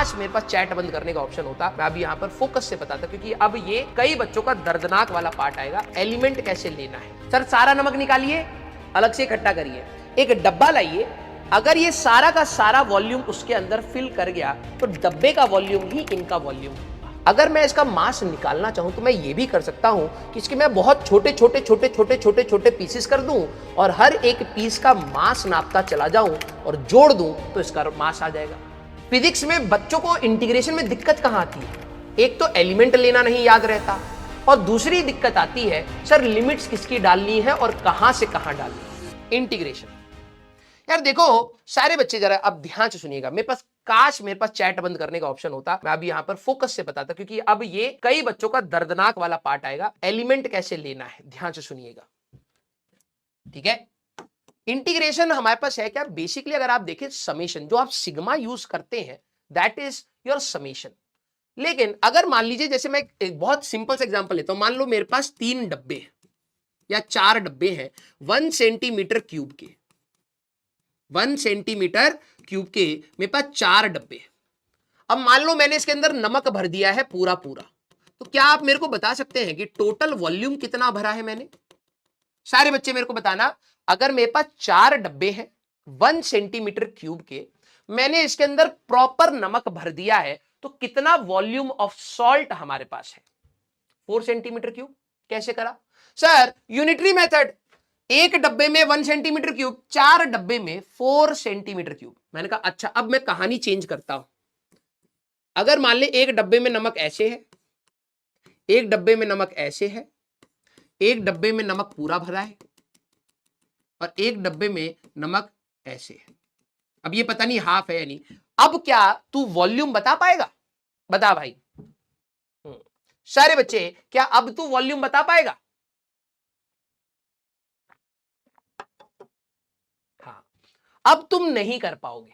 काश मेरे पास चैट बंद करने का ऑप्शन होता, मैं अभी यहाँ पर फोकस से बताता, क्योंकि अब ये कई बच्चों का दर्दनाक वाला पार्ट आएगा, एलिमेंट कैसे लेना है। सर सारा नमक निकालिए, अलग से इकट्ठा करिए, एक डब्बा लाइए, अगर ये सारा का सारा वॉल्यूम उसके अंदर फिल कर गया तो डब्बे का वॉल्यूम ही इनका वॉल्यूम होगा। अगर मैं इसका मास निकालना चाहूं तो मैं ये भी कर सकता हूं कि इसके मैं बहुत छोटे छोटे छोटे छोटे छोटे छोटे पीसेस कर दूं और हर एक पीस का मास नापता चला जाऊं और जोड़ दूं तो इसका मास आ जाएगा। फिजिक्स में बच्चों को इंटीग्रेशन में दिक्कत कहां आती है? एक तो एलिमेंट लेना नहीं याद रहता और दूसरी दिक्कत आती है सर लिमिट्स किसकी डालनी है और कहां से कहां डालनी है। इंटीग्रेशन यार देखो सारे बच्चे जरा अब ध्यान से सुनिएगा, काश मेरे पास चैट बंद करने का ऑप्शन होता, मैं अभी यहां पर फोकस से बताता, क्योंकि अब ये कई बच्चों का दर्दनाक वाला पार्ट आएगा, एलिमेंट कैसे लेना है। ध्यान से सुनिएगा, ठीक है। इंटीग्रेशन हमारे पास है क्या? बेसिकली अगर आप देखें समेशन, जो आप सिग्मा यूज करते हैं दैट इज योर समेशन। लेकिन अगर मान लीजिए जैसे मैं एक बहुत सिंपल सा एग्जांपल लेता हूं, मान लो मेरे पास 3 डब्बे या 4 डब्बे हैं 1 सेंटीमीटर क्यूब के, 1 सेंटीमीटर क्यूब के मेरे पास 4 डब्बे। अब मान लो मैंने इसके अंदर नमक भर दिया है पूरा पूरा, तो क्या आप मेरे को बता सकते हैं कि टोटल वॉल्यूम कितना भरा है मैंने? सारे बच्चे मेरे को बताना, अगर मेरे पास 4 डब्बे हैं 1 सेंटीमीटर क्यूब के, मैंने इसके अंदर प्रॉपर नमक भर दिया है, तो कितना वॉल्यूम ऑफ सॉल्ट हमारे पास है? 4 सेंटीमीटर क्यूब। कैसे करा सर? यूनिटरी मेथड, एक डब्बे में 1 सेंटीमीटर क्यूब, 4 डब्बे में 4 सेंटीमीटर क्यूब। मैंने कहा अच्छा अब मैं कहानी चेंज करता हूं। अगर मान ले एक डब्बे में नमक ऐसे है, एक डब्बे में नमक ऐसे है, एक डब्बे में नमक पूरा भरा है और एक डब्बे में नमक ऐसे है। अब ये पता नहीं हाफ है या नहीं। अब क्या तू वॉल्यूम बता पाएगा? बता भाई। सारे बच्चे क्या अब तू वॉल्यूम बता पाएगा? हाँ, अब तुम नहीं कर पाओगे।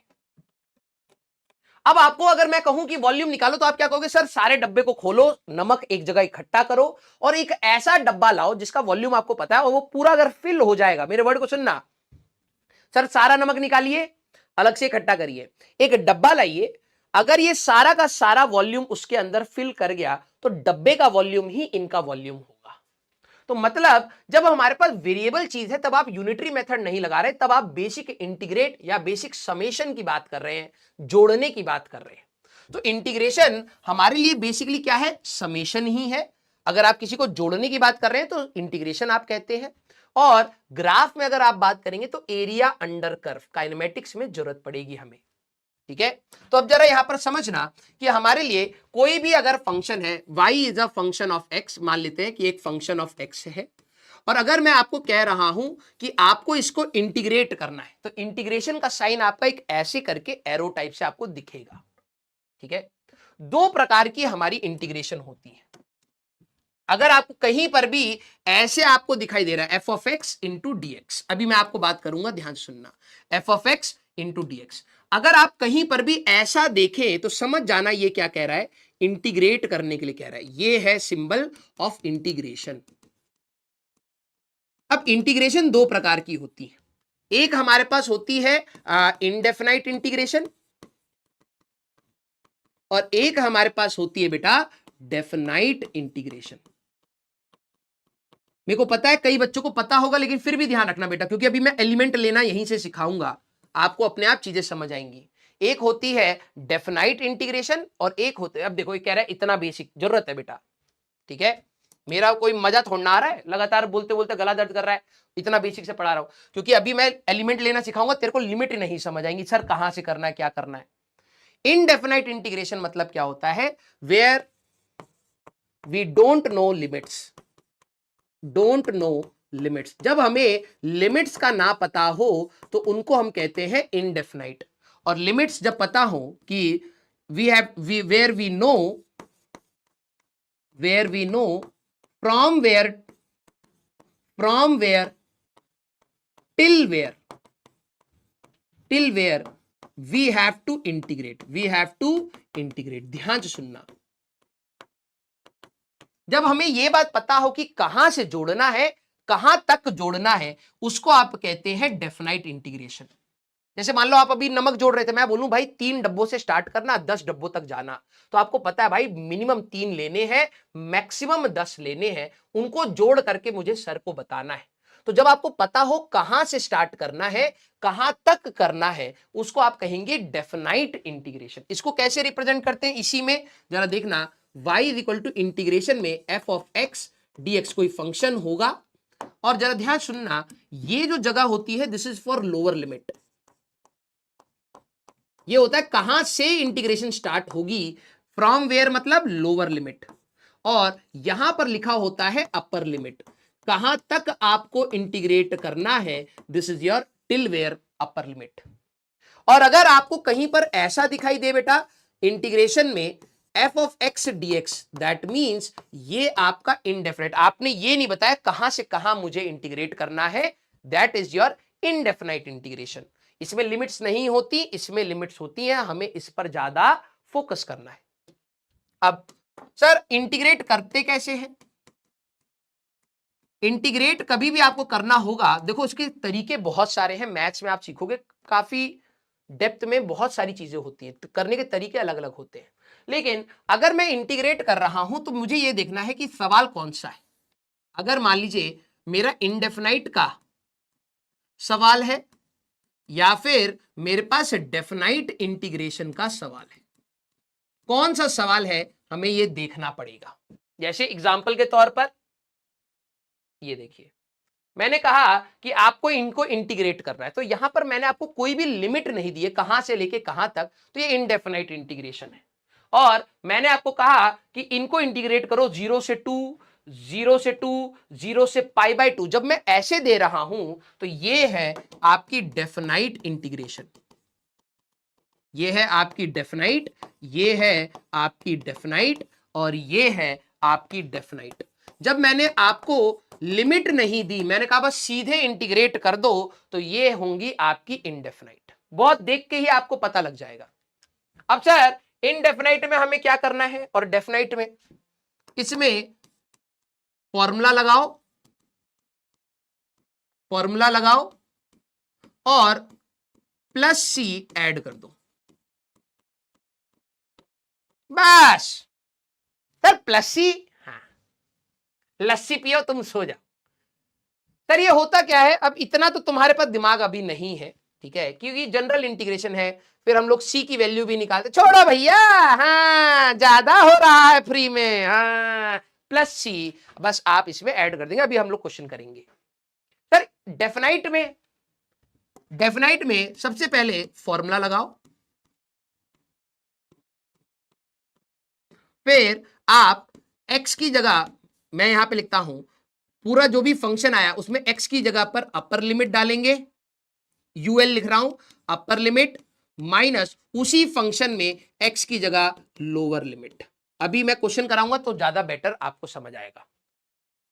अब आपको अगर मैं कहूं कि वॉल्यूम निकालो तो आप क्या कहोगे? सर सारे डब्बे को खोलो, नमक एक जगह इकट्ठा करो और एक ऐसा डब्बा लाओ जिसका वॉल्यूम आपको पता है और वो पूरा अगर फिल हो जाएगा, मेरे वर्ड को सुनना, सर सारा नमक निकालिए, अलग से इकट्ठा करिए, एक डब्बा लाइए, अगर ये सारा का सारा वॉल्यूम उसके अंदर फिल कर गया तो डब्बे का वॉल्यूम ही इनका वॉल्यूम होगा। तो मतलब जब हमारे पास वेरिएबल चीज है तब आप यूनिटरी मेथड नहीं लगा रहे, तब आप बेसिक इंटीग्रेट या बेसिक समेशन की बात कर रहे हैं, जोड़ने की बात कर रहे हैं। तो इंटीग्रेशन हमारे लिए बेसिकली क्या है? समेशन ही है। अगर आप किसी को जोड़ने की बात कर रहे हैं तो इंटीग्रेशन आप कहते हैं। और ग्राफ में अगर आप बात करेंगे तो एरिया अंडर कर्व, काइनेमेटिक्स में जरूरत पड़ेगी हमें, ठीक है। तो अब जरा यहां पर समझना कि हमारे लिए कोई भी अगर फंक्शन है, y is a function of x, मान लेते हैं कि एक फंक्शन ऑफ x है, और अगर मैं आपको कह रहा हूं कि आपको इसको इंटीग्रेट करना है, तो इंटीग्रेशन का साइन आपका एक ऐसे करके एरो टाइप से आपको दिखेगा, ठीक है। 2 प्रकार की हमारी इंटीग्रेशन होती है। अगर आपको कहीं पर भी ऐसे आपको दिखाई दे रहा है f of x into D x, अभी मैं आपको बात करूंगा, ध्यान सुनना, f of x into D x, अगर आप कहीं पर भी ऐसा देखें तो समझ जाना ये क्या कह रहा है? इंटीग्रेट करने के लिए कह रहा है। ये है सिंबल ऑफ इंटीग्रेशन। अब इंटीग्रेशन 2 प्रकार की होती है, एक हमारे पास होती है इनडेफिनाइट इंटीग्रेशन और एक हमारे पास होती है बेटा डेफिनाइट इंटीग्रेशन। मेरे को पता है कई बच्चों को पता होगा, लेकिन फिर भी ध्यान रखना बेटा, क्योंकि अभी मैं एलिमेंट लेना यहीं से सिखाऊंगा, आपको अपने आप चीजें समझ आएंगी। एक होती है डेफिनाइट इंटीग्रेशन और एक होते है, अब देखो ये कह रहा है इतना बेसिक जरूरत है बेटा, ठीक है। मेरा कोई मजा थोड़ा ना आ रहा है, लगातार बोलते बोलते गला दर्द कर रहा है, इतना बेसिक से पढ़ा रहा हूं, क्योंकि अभी मैं एलिमेंट लेना सिखाऊंगा, तेरे को लिमिट नहीं समझ आएंगी, सर कहां से करना है, क्या करना है। इनडेफिनाइट इंटीग्रेशन मतलब क्या होता है? Where we don't know limits, don't know limits. जब हमें लिमिट्स का ना पता हो तो उनको हम कहते हैं इनडेफिनाइट, और लिमिट्स जब पता हो कि where we know from where till where we have to integrate. ध्यान से सुनना, जब हमें यह बात पता हो कि कहां से जोड़ना है, कहां तक जोड़ना है, उसको आप कहते हैं डेफिनाइट इंटीग्रेशन। जैसे मान लो आप अभी नमक जोड़ रहे थे, मैं बोलूं भाई 3 डब्बों से स्टार्ट करना, 10 डब्बों तक जाना, तो आपको पता है भाई मिनिमम 3 लेने हैं, मैक्सिमम 10 लेने हैं, उनको जोड़ करके मुझे सर को बताना है। तो जब आपको पता हो कहां से स्टार्ट करना है, कहां तक करना है, उसको आप कहेंगे डेफिनाइट इंटीग्रेशन। इसको कैसे रिप्रेजेंट करते हैं, इसी में जरा देखना, y is equal to integration में f ऑफ x dx कोई फंक्शन होगा, और जरा ध्यान सुनना, ये जो जगह होती है this is for lower limit. ये होता है कहां से इंटीग्रेशन स्टार्ट होगी, फ्रॉम वेयर मतलब लोअर लिमिट, और यहां पर लिखा होता है अपर लिमिट, कहां तक आपको इंटीग्रेट करना है, this is your till where upper limit. और अगर आपको कहीं पर ऐसा दिखाई दे बेटा इंटीग्रेशन में f of x dx, that means ये आपका इनडेफिनेट, आपने ये नहीं बताया कहां से कहां मुझे इंटीग्रेट करना है, that is your indefinite integration. इसमें लिमिट्स नहीं होती, इसमें लिमिट्स होती हैं, हमें इस पर ज्यादा फोकस करना है। अब सर इंटीग्रेट करते कैसे हैं, इंटीग्रेट कभी भी आपको करना होगा, देखो इसके तरीके बहुत सारे हैं, मैथ्स में आप सीखोगे काफी डेप्थ में बहुत सारी चीजें होती हैं, तो करने के तरीके अलग अलग होते हैं। लेकिन अगर मैं इंटीग्रेट कर रहा हूं तो मुझे यह देखना है कि सवाल कौन सा है। अगर मान लीजिए मेरा इंडेफिनाइट का सवाल है या फिर मेरे पास डेफिनाइट इंटीग्रेशन का सवाल है, कौन सा सवाल है हमें यह देखना पड़ेगा। जैसे एग्जाम्पल के तौर पर ये देखिए, मैंने कहा कि आपको इनको इंटीग्रेट करना है, तो यहां पर मैंने आपको कोई भी लिमिट नहीं दी है कहां से लेके कहां तक, तो ये इनडेफिनाइट इंटीग्रेशन है। और मैंने आपको कहा कि इनको इंटीग्रेट करो 0 से 2, 0 से 2, 0 से π/2, जब मैं ऐसे दे रहा हूं तो ये है आपकी डेफिनाइट इंटीग्रेशन, ये है आपकी डेफिनाइट, ये है आपकी डेफिनाइट, और ये है आपकी डेफिनाइट। जब मैंने आपको लिमिट नहीं दी, मैंने कहा बस सीधे इंटीग्रेट कर दो, तो ये होंगी आपकी इनडेफिनाइट। बहुत देख के ही आपको पता लग जाएगा। अब सर इनडेफिनाइट में हमें क्या करना है और डेफिनाइट में, इसमें फॉर्मूला लगाओ, फॉर्मूला लगाओ और प्लस सी ऐड कर दो, बस। सर प्लस सी, हाँ लस्सी पियो तुम सो जाओ। सर ये होता क्या है, अब इतना तो तुम्हारे पास दिमाग अभी नहीं है, ठीक है, क्योंकि जनरल इंटीग्रेशन है, फिर हम लोग सी की वैल्यू भी निकालते, छोड़ो भैया, हाँ ज्यादा हो रहा है फ्री में, हाँ प्लस सी, बस आप इसमें ऐड कर देंगे, अभी हम लोग क्वेश्चन करेंगे। सर डेफिनाइट में सबसे पहले फॉर्मूला लगाओ, फिर आप x की जगह, मैं यहां पे लिखता हूं पूरा जो भी फंक्शन आया उसमें x की जगह पर अपर लिमिट डालेंगे, ul लिख रहा हूं, अपर लिमिट माइनस उसी फंक्शन में x की जगह लोअर लिमिट। अभी मैं क्वेश्चन कराऊंगा तो ज्यादा बेटर आपको समझ आएगा।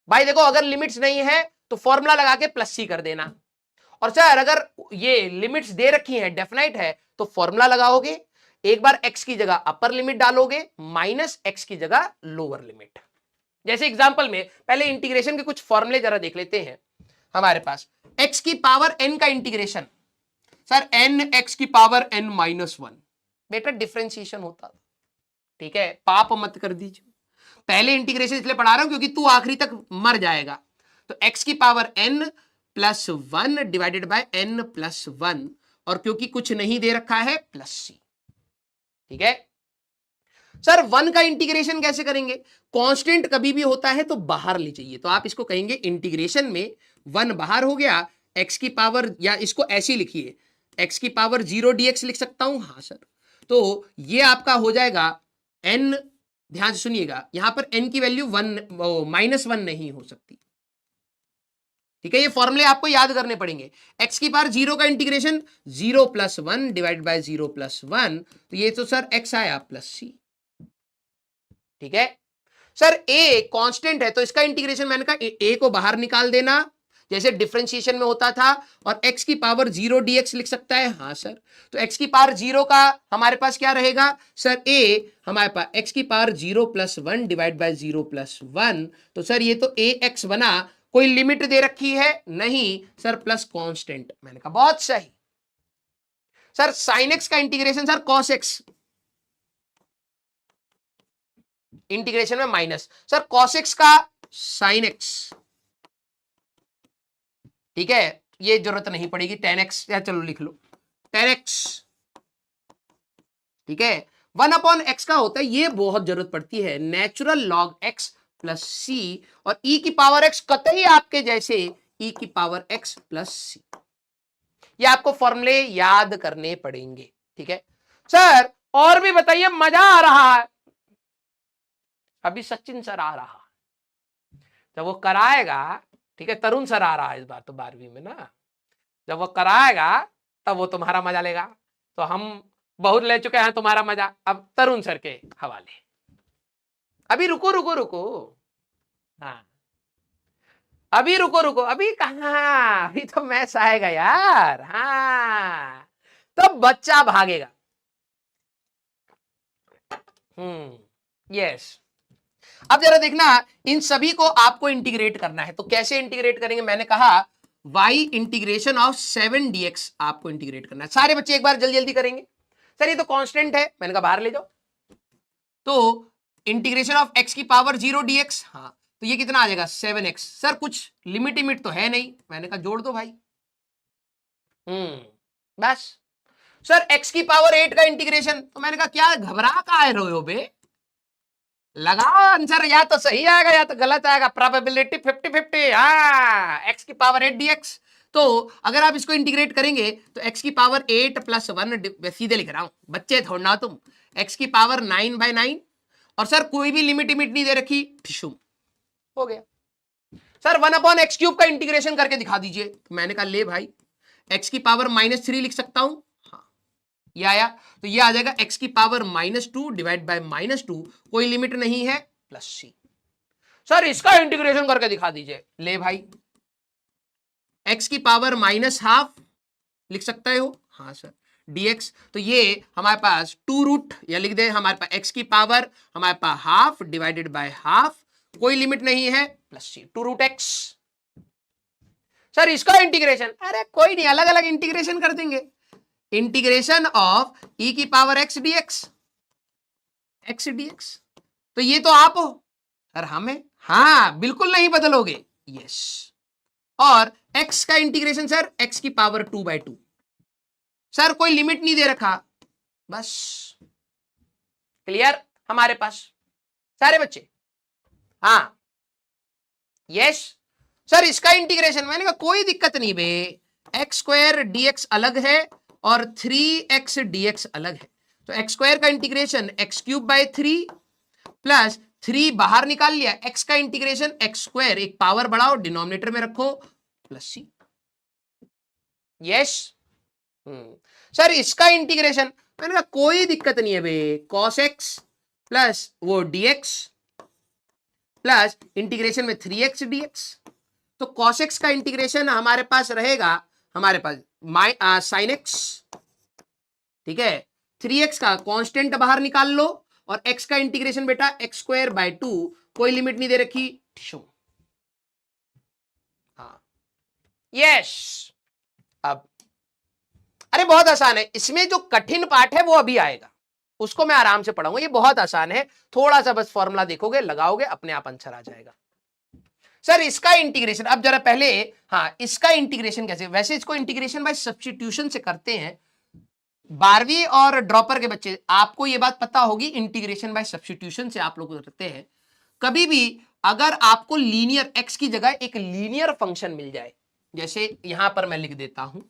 भाई देखो अगर लिमिट्स नहीं है तो फॉर्मूला लगा के प्लस सी कर देना, और सर अगर ये लिमिट्स दे रखी हैं, डेफिनाइट है, तो फॉर्मूला लगाओगे, एक बार x की जगह अपर लिमिट डालोगे माइनस x की जगह लोअर लिमिट। जैसे एग्जांपल में पहले इंटीग्रेशन के कुछ फॉर्मूले जरा देख लेते हैं। हमारे पास x की पावर n का इंटीग्रेशन, सर n x की पावर n -1, बेटा डिफरेंशिएशन होता था, ठीक है, पाप मत कर दीजिए, पहले इंटीग्रेशन इसलिए पढ़ा रहा हूं क्योंकि तू आखिरी तक मर जाएगा। तो x की power n +1 divided by n +1, और क्योंकि कुछ नहीं दे रखा है प्लस सी, ठीक है। सर 1 का इंटीग्रेशन कैसे करेंगे, कांस्टेंट कभी भी होता है तो बाहर ले जाइए, तो आप इसको कहेंगे इंटीग्रेशन में 1 बाहर हो गया, x की पावर, या इसको ऐसे लिखिए x की पावर 0 dx लिख सकता हूं, हाँ सर, तो ये आपका हो जाएगा n, ध्यान से सुनिएगा यहां पर n की वैल्यू -1 नहीं हो सकती, ठीक है, ये फॉर्मूले आपको याद करने पड़ेंगे। x की पावर 0 का इंटीग्रेशन 0 + 1 डिवाइड बाय 0 + 1, तो ये तो सर x आया प्लस सी, ठीक है। सर a कांस्टेंट है तो इसका इंटीग्रेशन मैंने कहा a को बाहर निकाल देना जैसे डिफरेंशिएशन में होता था, और x की पावर 0 dx लिख सकता है, हाँ सर, तो x की पावर 0 का हमारे पास क्या रहेगा सर, a हमारे पास x की पावर 0 + 1 डिवाइड बाय 0 + 1, तो सर ये तो ax बना, कोई लिमिट दे रखी है नहीं सर, प्लस कांस्टेंट, मैंने कहा बहुत सही, सर साइन एक्स का integration sir cos x, integration में माइनस, सर कॉस एक्स का साइन एक्स, ठीक है, ये जरूरत नहीं पड़ेगी, टेन एक्स, या चलो लिख लो टेन एक्स, ठीक है। 1/x का होता है, ये बहुत जरूरत पड़ती है, नेचुरल लॉग x प्लस सी, और e की पावर x कतई आपके जैसे e की पावर x प्लस सी, ये आपको फॉर्मूले याद करने पड़ेंगे, ठीक है। सर और भी बताइए, मजा आ रहा है, अभी सचिन सर आ रहा, जब वो कराएगा, ठीक है, तरुण सर आ रहा है इस बार तो 12वीं में ना, जब वो कराएगा तब वो तुम्हारा मजा लेगा, तो हम बहुत ले चुके हैं तुम्हारा मजा, अब तरुण सर के हवाले। अभी रुको रुको रुको, हाँ अभी रुको रुको, अभी कहाँ, अभी तो मैच आएगा यार, हाँ तो बच्चा भागेगा। यस, अब जरा देखना, इन सभी को आपको इंटीग्रेट करना है, तो कैसे इंटीग्रेट करेंगे, मैंने कहा y इंटीग्रेशन ऑफ 7 dx आपको इंटीग्रेट करना है। सारे बच्चे एक बार जल्दी जल्दी करेंगे। सर ये तो कांस्टेंट है, मैंने कहा बाहर ले जाओ, तो इंटीग्रेशन ऑफ x की पावर 0 dx, हाँ तो ये कितना आ जाएगा 7x। सर कुछ लिमिट तो है नहीं, मैंने कहा जोड़ दो भाई, बस। सर x की पावर 8 का इंटीग्रेशन, तो मैंने कहा क्या घबरा का रहे हो बे, लगाओ आंसर, या तो सही आएगा या तो गलत आएगा, प्रोबेबिलिटी 50-50, हाँ x की पावर 8 dx। तो अगर आप इसको इंटीग्रेट करेंगे तो x की पावर 8 प्लस 1, सीधे लिख रहा हूं, बच्चे थोड़ा तुम, x की पावर 9/9, और सर कोई भी लिमिट नहीं दे रखी, ठिशुम हो गया। सर 1/x³ का इंटीग्रेशन करके दिखा दीजिए, तो मैंने कहा ले भाई, x की पावर -3 लिख सकता हूं, हाँ ये आया, तो ये आ जाएगा x की पावर -2 डिवाइड बाय -2, कोई लिमिट नहीं है, प्लस सी। सर इसका इंटीग्रेशन करके दिखा दीजिए, ले भाई, x की पावर -½ लिख सकते हो, हाँ सर, dx, तो ये हमारे पास 2 रूट, या लिख दे हमारे पास x की पावर हमारे पास हाफ डिवाइडेड बाय हाफ, कोई लिमिट नहीं है, प्लस सी, 2√x। सर इसका इंटीग्रेशन, अरे कोई नहीं, अलग अलग इंटीग्रेशन कर देंगे, इंटीग्रेशन ऑफ e की पावर x dx, तो ये तो आप हो, सर हमें, हाँ बिल्कुल नहीं बदलोगे, यस। और x का इंटीग्रेशन सर x की पावर 2/2, सर कोई लिमिट नहीं दे रखा, बस क्लियर हमारे पास सारे बच्चे, हाँ यस। सर इसका इंटीग्रेशन, मैंने कहा कोई दिक्कत नहीं बे, x² dx अलग है और 3x dx अलग है, तो x² का इंटीग्रेशन x³/3 प्लस 3 बाहर निकाल लिया, x का इंटीग्रेशन x², एक पावर बढ़ाओ डिनोमिनेटर में रखो, प्लस सी, यस। सर इसका इंटीग्रेशन, मैंने कहा कोई दिक्कत नहीं है बे, cos x प्लस वो dx प्लस इंटीग्रेशन में 3x dx, तो cos x का इंटीग्रेशन हमारे पास रहेगा, हमारे पास sin x, ठीक है, 3x का कांस्टेंट बाहर निकाल लो, और x का इंटीग्रेशन बेटा x²/2, कोई लिमिट नहीं दे रखी, हाँ यस। अब अरे बहुत आसान है, इसमें जो कठिन पार्ट है वो अभी आएगा, उसको मैं आराम से पढ़ाऊंगा, ये बहुत आसान है, थोड़ा सा बस फॉर्मूला देखोगे, लगाओगे, अपने आप आंसर आ जाएगा। सर इसका इंटीग्रेशन, अब जरा पहले, हाँ इसका इंटीग्रेशन कैसे, वैसे इसको इंटीग्रेशन बाय सब्स्टिट्यूशन से करते हैं, 12वीं और ड्रॉपर के बच्चे आपको ये बात पता होगी, इंटीग्रेशन बाय सब्स्टिट्यूशन से आप लोग करते हैं। कभी भी अगर आपको लीनियर x की जगह एक लीनियर फंक्शन मिल जाए, जैसे यहां पर मैं लिख देता हूं,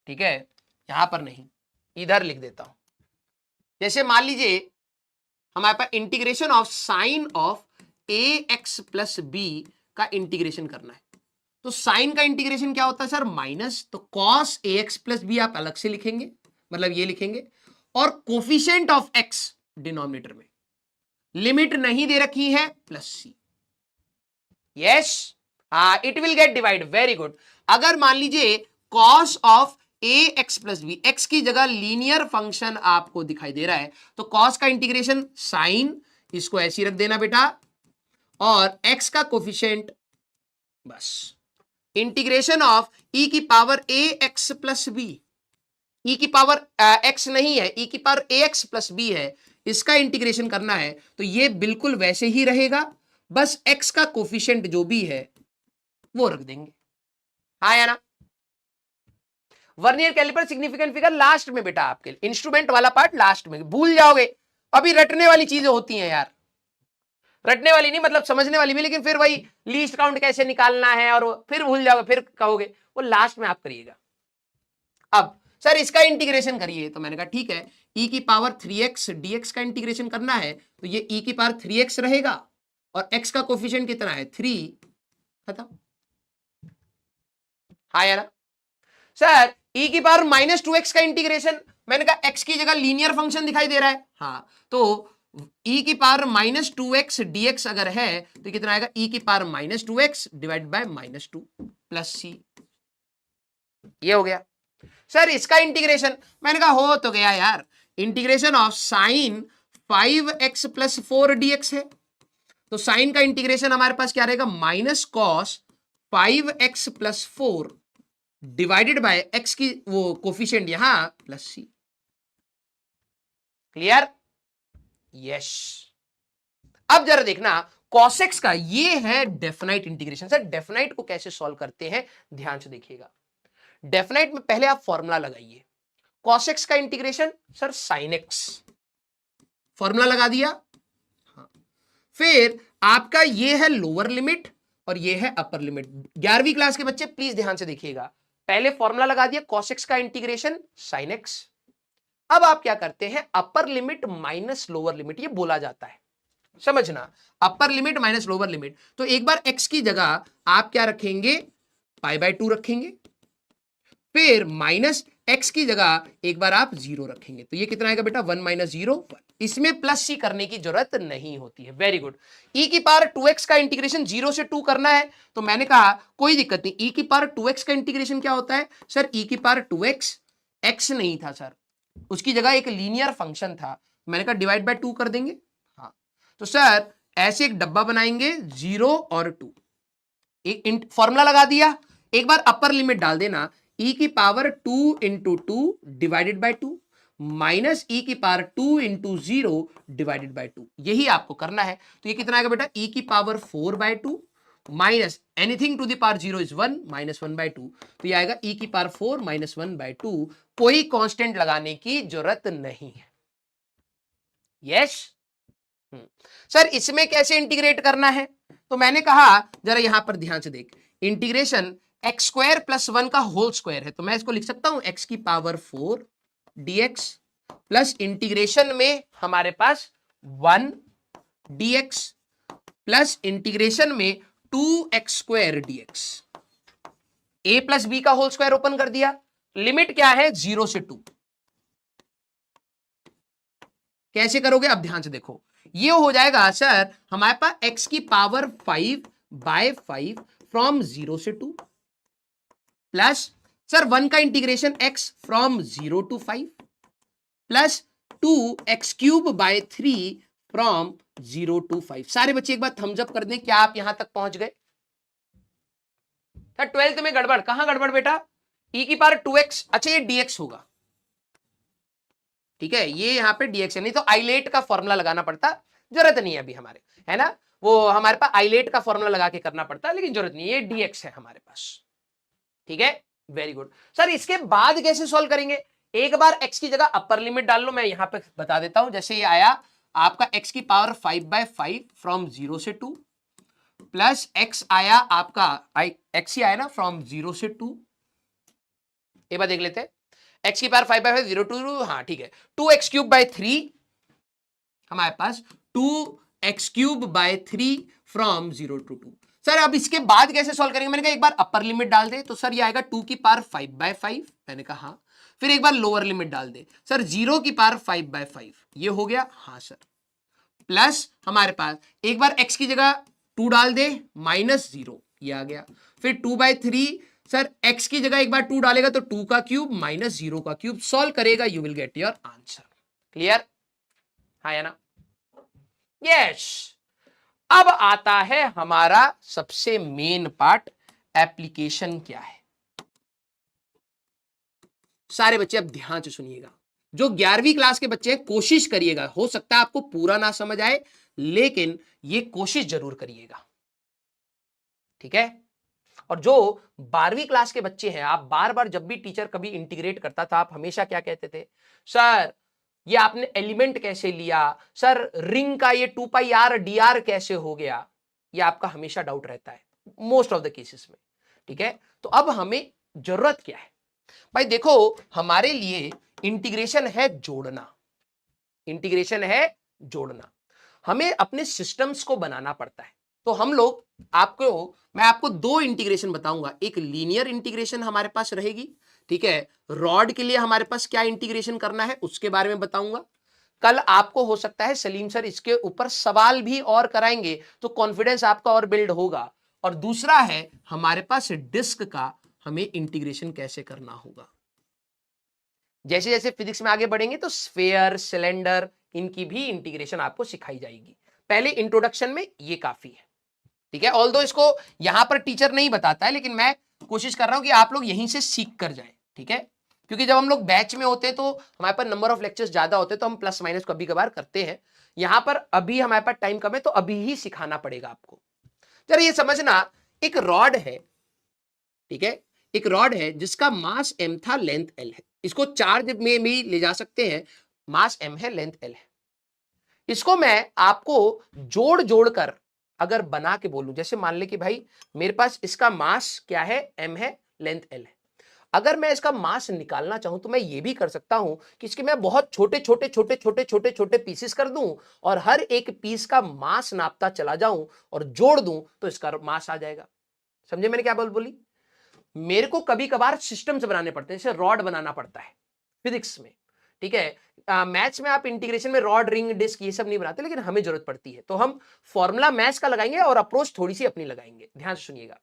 ठीक है, यहां पर नहीं, इधर लिख देता हूं, जैसे मान लीजिए हमारे पास integration of sine of ax plus b का इंटीग्रेशन करना है, तो साइन का इंटीग्रेशन क्या होता है सर, माइनस, तो cos ax प्लस b आप अलग से लिखेंगे, मतलब ये लिखेंगे, और कोफिशिएंट ऑफ x डिनोमिनेटर में, लिमिट नहीं दे रखी है, प्लस सी, यस, हाँ it will get divide, very good. अगर मान लीजिए cos of ax plus b, x की जगह लीनियर फंक्शन आपको दिखाई दे रहा है, तो cos का इंटीग्रेशन साइन, इसको ऐसी रख देना बेटा, और x का कोफिशिएंट, बस इंटीग्रेशन ऑफ e की पावर ax प्लस b, ई की पावर एक्स नहीं है, ई की पावर ए एक्स प्लस बी है, इसका इंटीग्रेशन करना है तो ये बिल्कुल वैसे ही रहेगा, बस एक्स का कोफिशिएंट जो भी है वो रख देंगे। हाँ या ना? Vernier caliper significant figure last में बेटा, आपके इंस्ट्रूमेंट वाला पार्ट लास्ट में, भूल जाओगे। अभी रटने वाली चीजें होती हैं यार, रटने वाली नहीं मतलब समझने वाली भी, लेकिन फिर वही लीस्ट काउंट कैसे निकालना है और फिर भूल जाओगे, फिर कहोगे, वो लास्ट में आप करिएगा। अब सर इसका इंटीग्रेशन करिए, तो मैंने कहा ठीक है, e की पावर 3x dx का इंटीग्रेशन करना है तो ये e की पावर 3x रहेगा और x का कोफिशिएंट कितना है 3, खत्म। हाँ या ना? सर e की पावर -2x का इंटीग्रेशन, मैंने कहा x की जगह लीनियर फंक्शन दिखाई दे रहा है, हाँ तो e की पावर -2x dx अगर है तो कितना आएगा, e की power -2x divide by -2 plus c, ये हो गया। सर इसका इंटीग्रेशन, मैंने कहा हो तो गया यार, integration of sign 5x plus 4 dx है, तो साइन का इंटीग्रेशन हमारे पास क्या रहेगा, minus cos 5x plus 4 divided by x की वो कोफिशिएंट यहां प्लस सी। क्लियर? यस। अब जरा देखना कॉसेक्स का, ये है डेफिनाइट इंटीग्रेशन। सर डेफिनाइट को कैसे सॉल्व करते हैं, ध्यान से देखिएगा। डेफिनाइट में पहले आप फॉर्मूला लगाइए, कॉसेक्स का integration sir sine x, formula लगा दिया, हाँ। फिर आपका ये है लोअर लिमिट और ये है अपर लिमिट। 11वीं क्लास के बच्चे प्लीज ध्यान से देखिएगा, पहले फॉर्मूला लगा दिया कॉसेक्स का इंटीग्रेशन साइन एक्स। अब आप क्या करते हैं, upper limit minus lower limit, ये बोला जाता है, समझना, upper limit minus lower limit. तो एक बार x की जगह आप क्या रखेंगे, π/2 रखेंगे, फिर माइनस x की जगह एक बार आप 0 रखेंगे, तो ये कितना आएगा बेटा 1 - 0 1। इसमें प्लस सी करने की जरूरत नहीं होती है। Very good. e की पावर 2x का इंटीग्रेशन 0 से 2 करना है, तो मैंने कहा कोई दिक्कत नहीं, e की पावर 2x का इंटीग्रेशन क्या होता है सर, e की पावर 2x, x नहीं था सर, उसकी जगह एक लीनियर फंक्शन था, मैंने कहा डिवाइड बाय 2 कर देंगे, हाँ। तो सर ऐसे एक डब्बा बनाएंगे 0 और 2, एक फॉर्मूला लगा दिया, एक बार अपर लिमिट डाल देना, e की power 2 × 2 divided by 2 minus e की पावर 2 × 0 डिवाइडेड बाय 2, यही आपको करना है। तो ये कितना आएगा बेटा, e की power 4/2 minus anything to the power 0 is 1 minus 1/2, तो ये आएगा e की पावर 4 माइनस 1/2। कोई कांस्टेंट लगाने की जरूरत नहीं है। यस सर इसमें कैसे इंटीग्रेट करना है, तो मैंने कहा जरा यहां पर ध्यान से देख, इंटीग्रेशन x² + 1 का होल स्क्वायर है, तो मैं इसको लिख सकता हूं x की पावर 4 dx प्लस इंटीग्रेशन में हमारे पास 1 dx प्लस इंटीग्रेशन में 2x² dx। a plus B का होल स्क्वायर ओपन कर दिया, लिमिट क्या है 0 से 2। कैसे करोगे, अब ध्यान से देखो, ये हो जाएगा सर हमारे पास x की पावर 5/5 फ्रॉम 0 से 2 प्लस सर 1 का integration x from 0 to 5 plus 2x³ 3 from 0 to 5। सारे बच्चे एक बार थम्स अप कर दें, क्या आप यहां तक पहुंच गए? सर 12th में गड़बड़, कहां गड़बड़ बेटा, e की पावर 2x, अच्छा ये dx होगा, ठीक है, ये यहां पे dx है, नहीं तो आइलेट का फॉर्मूला लगाना पड़ता, जरूरत नहीं है अभी हमारे, है ना, वो हमारे पास आइलेट का फॉर्मूला लगा के करना पड़ता, लेकिन जरूरत नहीं, ये dx है हमारे पास, ठीक है। Very good. सर इसके बाद कैसे सॉल्व करेंगे, एक बार x की जगह अपर लिमिट डाल लो, मैं यहां पे बता देता हूं, जैसे ये आया आपका x की पावर 5/5 फ्रॉम 0 से 2 प्लस x आया आपका x ही आया ना फ्रॉम 0 से 2, एक बार देख लेते हैं, x की पावर 5/5 0 to 2, हाँ ठीक है, 2x³ 3 हमारे पास 2x³ फ्रॉम 0 to 2। सर अब इसके बाद कैसे सॉल्व करेंगे, मैंने कहा एक बार अपर लिमिट डाल दे, तो सर ये आएगा 2 की पावर 5/5, मैंने कहा हाँ, फिर एक बार लोअर लिमिट डाल दे, सर 0 की पावर 5/5, ये हो गया, हाँ सर, प्लस हमारे पास एक बार x की जगह 2 डाल दे -0, ये आ गया, फिर 2/3, सर x की जगह एक बार 2 डालेगा तो 2 का क्यूब माइनस 0 का क्यूब, सॉल्व करेगा you will get your answer. Clear? हाँ या ना? यस। अब आता है हमारा सबसे मेन पार्ट, एप्लीकेशन क्या है। सारे बच्चे अब ध्यान से सुनिएगा, जो 11वीं क्लास के बच्चे हैं कोशिश करिएगा, हो सकता है आपको पूरा ना समझ आए लेकिन ये कोशिश जरूर करिएगा, ठीक है। और जो 12वीं क्लास के बच्चे हैं, आप बार बार जब भी टीचर कभी इंटीग्रेट करता था, आप हमेशा क्या कहते थे, सर ये आपने एलिमेंट कैसे लिया, सर रिंग का ये 2πr dr कैसे हो गया, ये आपका हमेशा डाउट रहता है मोस्ट ऑफ द केसेस में, ठीक है। तो अब हमें जरूरत क्या है भाई, देखो हमारे लिए इंटीग्रेशन है जोड़ना, इंटीग्रेशन है जोड़ना, हमें अपने सिस्टम्स को बनाना पड़ता है। तो हम लोग मैं आपको दो इंटीग्रेशन बताऊंगा, एक लीनियर इंटीग्रेशन हमारे पास रहेगी, ठीक है। रॉड के लिए हमारे पास क्या इंटीग्रेशन करना है उसके बारे में बताऊंगा। कल आपको हो सकता है सलीम सर इसके ऊपर सवाल भी और कराएंगे तो कॉन्फिडेंस आपका और बिल्ड होगा। और दूसरा है हमारे पास डिस्क का हमें इंटीग्रेशन कैसे करना होगा। जैसे जैसे फिजिक्स में आगे बढ़ेंगे तो स्फेयर, सिलेंडर, इनकी भी इंटीग्रेशन आपको सिखाई जाएगी। पहले इंट्रोडक्शन में ये काफी है, ठीक है। ऑल्दो इसको यहां पर टीचर नहीं बताता है लेकिन मैं कोशिश कर रहा हूं कि आप लोग यहीं से सीख कर जाए, ठीक है। क्योंकि जब हम लोग बैच में होते हैं तो हमारे पास नंबर ऑफ लेक्चर्स ज्यादा होते हैं तो हम प्लस माइनस कभी कभार करते हैं। यहां पर अभी हमारे पास टाइम कम है तो अभी ही सिखाना पड़ेगा आपको। जरा ये समझना, एक रॉड है, ठीक है, एक रॉड है जिसका मास m था, लेंथ l है। इसको चार्ज में भी ले जा सकते हैं, मास m है, लेंथ l है। इसको मैं आपको जोड़ जोड़ कर अगर बना के बोलूं, जैसे मान ले कि भाई मेरे पास इसका मास क्या है, m है, लेंथ l है। अगर मैं इसका मास निकालना चाहूं तो मैं ये भी कर सकता हूं कि इसके मैं बहुत छोटे छोटे छोटे छोटे छोटे छोटे पीसेस कर दूं और हर एक पीस का मास नापता चला जाऊं और जोड़ दूं तो इसका मास आ जाएगा। समझे मैंने क्या बोली? मेरे को कभी कभार सिस्टम्स बनाने पड़ते हैं, जैसे रॉड बनाना पड़ता है फिजिक्स में, ठीक है। मैथ्स में आप इंटीग्रेशन में रॉड, रिंग, डिस्क ये सब नहीं बनाते, लेकिन हमें जरूरत पड़ती है तो हम फॉर्मूला मैथ्स का लगाएंगे और अप्रोच थोड़ी सी अपनी लगाएंगे। ध्यान से सुनिएगा,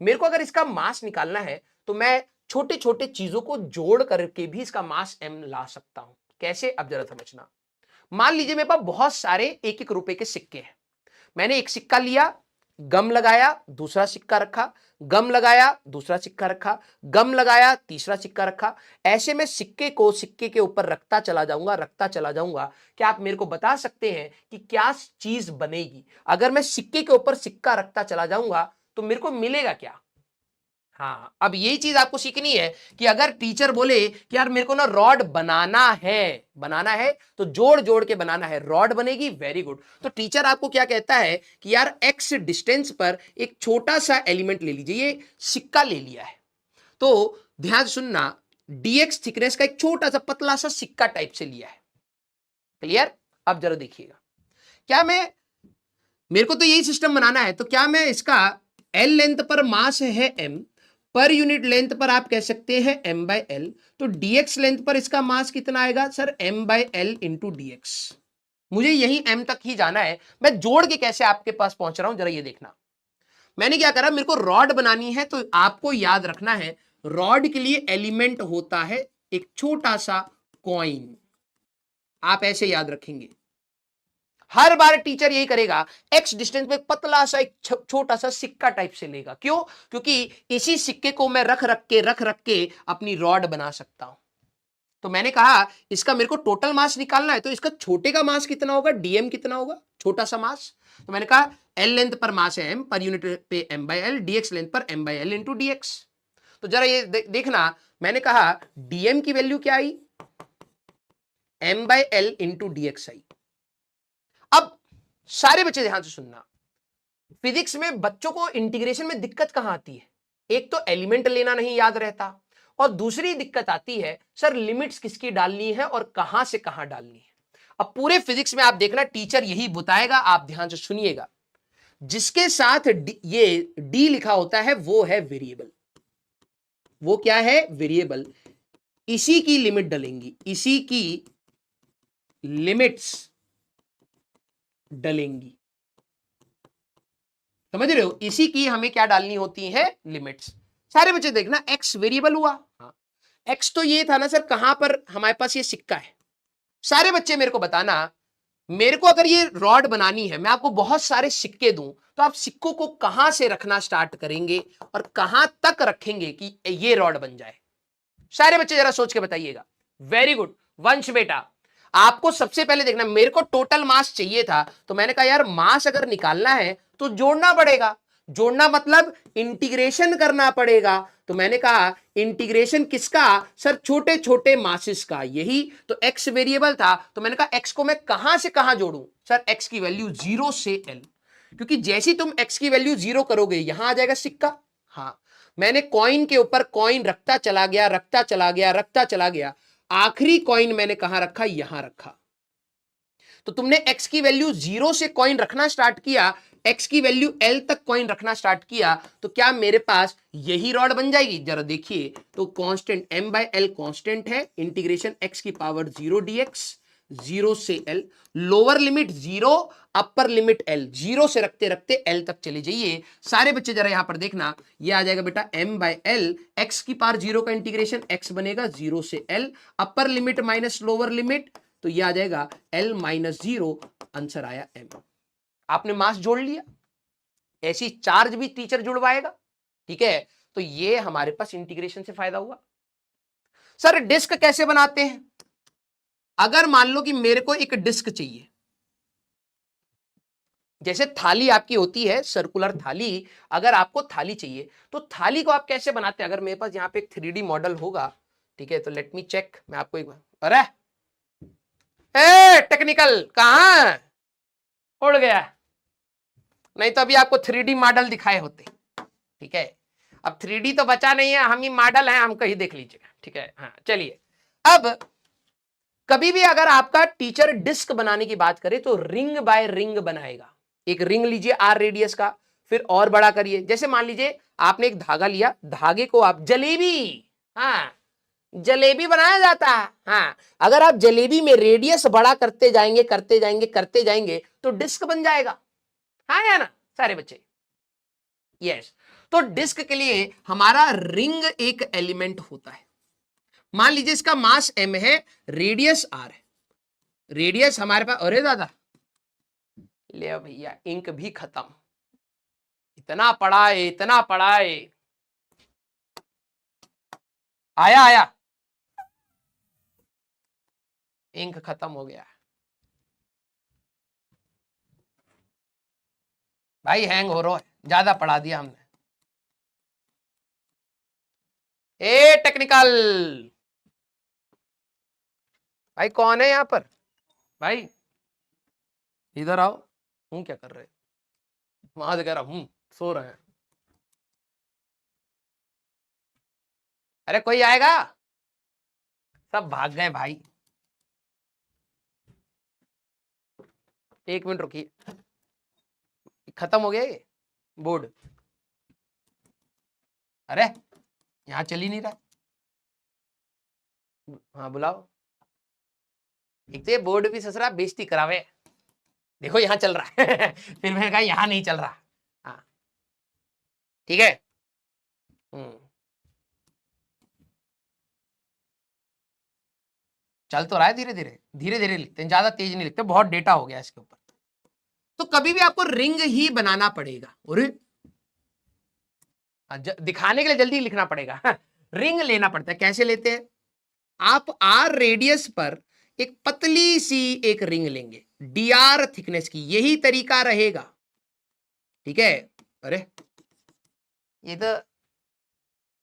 मेरे को अगर इसका मास निकालना है तो मैं छोटे छोटे चीजों को जोड़ करके भी इसका मास m ला सकता हूं। कैसे, अब जरा समझना। मान लीजिए मेरे पास बहुत सारे 1-1 रुपए के सिक्के हैं, मैंने एक सिक्का लिया, गम लगाया, दूसरा सिक्का रखा, गम लगाया, दूसरा सिक्का रखा, गम लगाया, तीसरा सिक्का रखा। ऐसे में सिक्के को सिक्के के ऊपर रखता चला जाऊंगा, रखता चला जाऊंगा। क्या आप मेरे को बता सकते हैं कि क्या चीज बनेगी अगर मैं सिक्के के ऊपर सिक्का रखता चला जाऊंगा, तो मेरे को मिलेगा क्या? हाँ, अब यही चीज आपको सीखनी है कि अगर टीचर बोले कि यार मेरे को ना रॉड बनाना है तो जोड़ जोड़ के बनाना है, रॉड बनेगी, वेरी गुड। तो टीचर आपको क्या कहता है कि यार x डिस्टेंस पर एक छोटा सा एलिमेंट ले लीजिए, ये सिक्का ले लिया है तो ध्यान सुनना, dx थिकनेस का एक छोटा सा पतला सा सिक्का टाइप से लिया है। क्लियर? अब जरा देखिएगा, क्या मेरे को तो यही सिस्टम बनाना है, तो क्या मैं इसका l लेंथ पर मास है m, पर यूनिट लेंथ पर आप कह सकते हैं m/l, तो dx लेंथ पर इसका मास कितना आएगा सर, m/l इंटू dx। मुझे यही m तक ही जाना है, मैं जोड़ के कैसे आपके पास पहुंच रहा हूं जरा ये देखना। मैंने क्या करा, मेरे को रॉड बनानी है तो आपको याद रखना है रॉड के लिए एलिमेंट होता है एक छोटा सा कॉइन, आप ऐसे याद रखेंगे। हर बार टीचर यही करेगा, एक्स डिस्टेंस पे पतला सा एक छोटा सा सिक्का टाइप से लेगा। क्यों? क्योंकि इसी सिक्के को मैं रख रख के अपनी रॉड बना सकता हूं। तो मैंने कहा इसका मेरे को टोटल मास निकालना है तो इसका छोटे का मास कितना होगा, डीएम कितना होगा, छोटा सा मास। तो मैंने कहा एल लेंथ पर मास है एम, पर यूनिट पे m/l, dx लेंथ पर m/l इंटू dx। तो जरा ये देखना, मैंने कहा डीएम की वैल्यू क्या आई, m/l इंटू dx आई। अब सारे बच्चे ध्यान से सुनना, फिजिक्स में बच्चों को इंटीग्रेशन में दिक्कत कहां आती है, एक तो एलिमेंट लेना नहीं याद रहता और दूसरी दिक्कत आती है सर लिमिट्स किसकी डालनी है और कहां से कहां डालनी है। अब पूरे फिजिक्स में आप देखना टीचर यही बताएगा, आप ध्यान से सुनिएगा। जिसके साथ ये डी लिखा होता है वो है वेरिएबल। वो क्या है, वेरिएबल। इसी की लिमिट डलेंगी, इसी की लिमिट्स डलेंगी, समझ रहे हो? इसी की हमें क्या डालनी होती है, लिमिट्स। सारे बच्चे देखना, x वेरिएबल हुआ, हाँ x तो ये था ना सर, कहां पर हमारे पास ये सिक्का है। सारे बच्चे मेरे को बताना, मेरे को अगर ये रॉड बनानी है, मैं आपको बहुत सारे सिक्के दूं तो आप सिक्कों को कहां से रखना स्टार्ट करेंगे और कहां तक रखेंगे कि ये रॉड बन जाए। सारे बच्चे जरा सोच के बताइएगा। वेरी गुड वंश बेटा, आपको सबसे पहले देखना, मेरे को टोटल मास चाहिए था, तो मैंने कहा यार मास अगर निकालना है तो जोड़ना पड़ेगा। जोड़ना मतलब इंटीग्रेशन करना पड़ेगा। तो मैंने कहा इंटीग्रेशन किसका सर? छोटे छोटे मासेस का। यही तो एक्स वेरिएबल था, तो मैंने कहा एक्स को मैं कहां से कहां जोड़ूं? सर एक्स की वैल्यू 0 से एल, क्योंकि जैसी तुम एक्स की वैल्यू 0 करोगे यहां आ जाएगा सिक्का। हाँ, मैंने कॉइन के ऊपर कॉइन रखता चला गया, रखता चला गया, रखता चला गया, आखिरी कॉइन मैंने कहां रखा? यहां रखा। तो तुमने x की वैल्यू 0 से कॉइन रखना स्टार्ट किया, x की वैल्यू l तक कॉइन रखना स्टार्ट किया, तो क्या मेरे पास यही रॉड बन जाएगी? जरा देखिए, तो constant m by l constant है, इंटीग्रेशन x की पावर 0 dx, 0 से l, lower limit 0, upper limit l, 0 से रखते रखते l तक चले जाइए। सारे बच्चे जरा यहां पर देखना, ये आ जाएगा बेटा m बाय l, x की पावर 0 का इंटीग्रेशन x बनेगा 0 से l, upper limit minus lower limit, तो ये आ जाएगा l माइनस 0, आंसर आया m। आपने मास जोड़ लिया, ऐसी चार्ज भी टीचर जुड़वाएगा, ठीक है। तो ये हमारे पास इंटीग्रेशन से फायदा हुआ। सर डिस्क कैसे बनाते हैं? अगर मान लो कि मेरे को एक डिस्क चाहिए, जैसे थाली आपकी होती है सर्कुलर थाली, अगर आपको थाली चाहिए तो थाली को आप कैसे बनाते हैं? अगर मेरे पास यहां पे एक 3D मॉडल होगा, ठीक है, तो लेट मी चेक, मैं आपको एक बार, अरे ए टेक्निकल कहां उड़ गया? नहीं तो अभी आपको 3D मॉडल दिखाए होते, ठीक है। अब 3D तो बचा नहीं है, हम ही मॉडल हैं, हमको ही देख लीजिएगा, ठीक है। हाँ चलिए, अब कभी भी अगर आपका टीचर डिस्क बनाने की बात करे तो रिंग बाय रिंग बनाएगा। एक रिंग लीजिए आर रेडियस का, फिर और बड़ा करिए। जैसे मान लीजिए आपने एक धागा लिया, धागे को आप जलेबी, हाँ जलेबी बनाया जाता है, हाँ, अगर आप जलेबी में रेडियस बड़ा करते जाएंगे करते जाएंगे करते जाएंगे तो डिस्क बन जाएगा, हाँ या ना सारे बच्चे? यस। तो डिस्क के लिए हमारा रिंग एक एलिमेंट होता है। मान लीजिए इसका मास m है, रेडियस r है, रेडियस हमारे पास, अरे दादा ले भैया इंक भी खत्म, इतना पढ़ाए इतना पढ़ाए, आया आया, इंक खत्म हो गया भाई, हैंग हो रहा है, ज्यादा पढ़ा दिया हमने। ए टेक्निकल भाई कौन है यहां पर? भाई इधर आओ, हूं क्या कर रहे? वहां से कह रहा हूं सो रहे हैं। अरे कोई आएगा? सब भाग गए भाई, एक मिनट रुकिए, खत्म हो गया ये बोर्ड। अरे यहां चल ही नहीं रहा, हाँ बुलाओ। एक तो ये बोर्ड भी ससुरा बेइज्जती करावे, देखो यहां चल रहा है फिर मैंने कहा यहां नहीं चल रहा, हाँ ठीक है। चल तो रहा है, धीरे धीरे धीरे धीरे लिखते हैं, ज्यादा तेज नहीं लिखते, बहुत डेटा हो गया इसके ऊपर। तो कभी भी आपको रिंग ही बनाना पड़ेगा, और दिखाने के लिए जल्दी लिखना पड़ेगा रिंग लेना पड़ता है। कैसे लेते हैं? आप आर रेडियस पर एक पतली सी एक रिंग लेंगे, dr थिकनेस की, यही तरीका रहेगा, ठीक है। अरे ये तो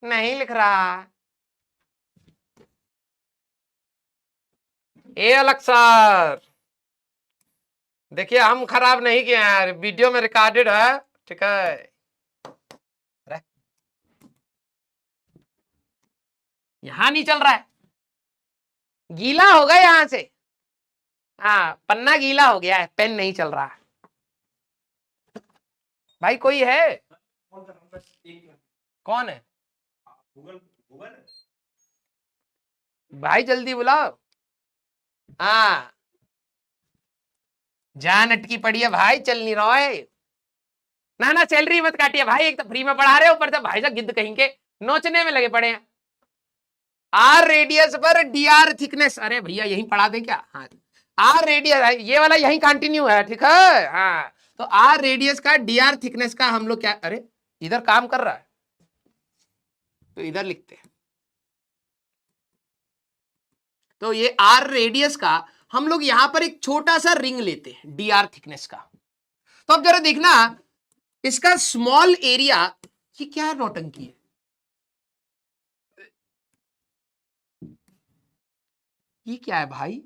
नहीं लिख रहा, ए अलग सर देखिए हम खराब नहीं किए हैं, वीडियो में रिकॉर्डेड है, ठीक है। यहां नहीं चल रहा है, गीला होगा यहां से, हाँ पन्ना गीला हो गया है, पेन नहीं चल रहा है। भाई कोई है? कौन है? भाई जल्दी बुलाओ, हाँ जान अटकी पड़ी है भाई, चल नहीं रहा है। ना ना सैलरी मत काटिए भाई, एक तो फ्री में पढ़ा रहे हो, ऊपर से भाई साहब गिद्ध कहेंगे नोचने में लगे पड़े हैं। आर रेडियस पर dr थिकनेस, अरे भैया यही पढ़ा दें क्या? हाँ आर रेडियस, ये वाला यही कंटिन्यू है, ठीक है। हाँ तो आर रेडियस का dr थिकनेस का हम लोग क्या, अरे इधर काम कर रहा है तो इधर लिखते हैं, तो ये आर रेडियस का हम लोग यहां पर एक छोटा सा रिंग लेते हैं डी आर थिकनेस का। तो अब जरा देखना इसका स्मॉल एरिया, ये क्या नौटंकी है, ये क्या है भाई,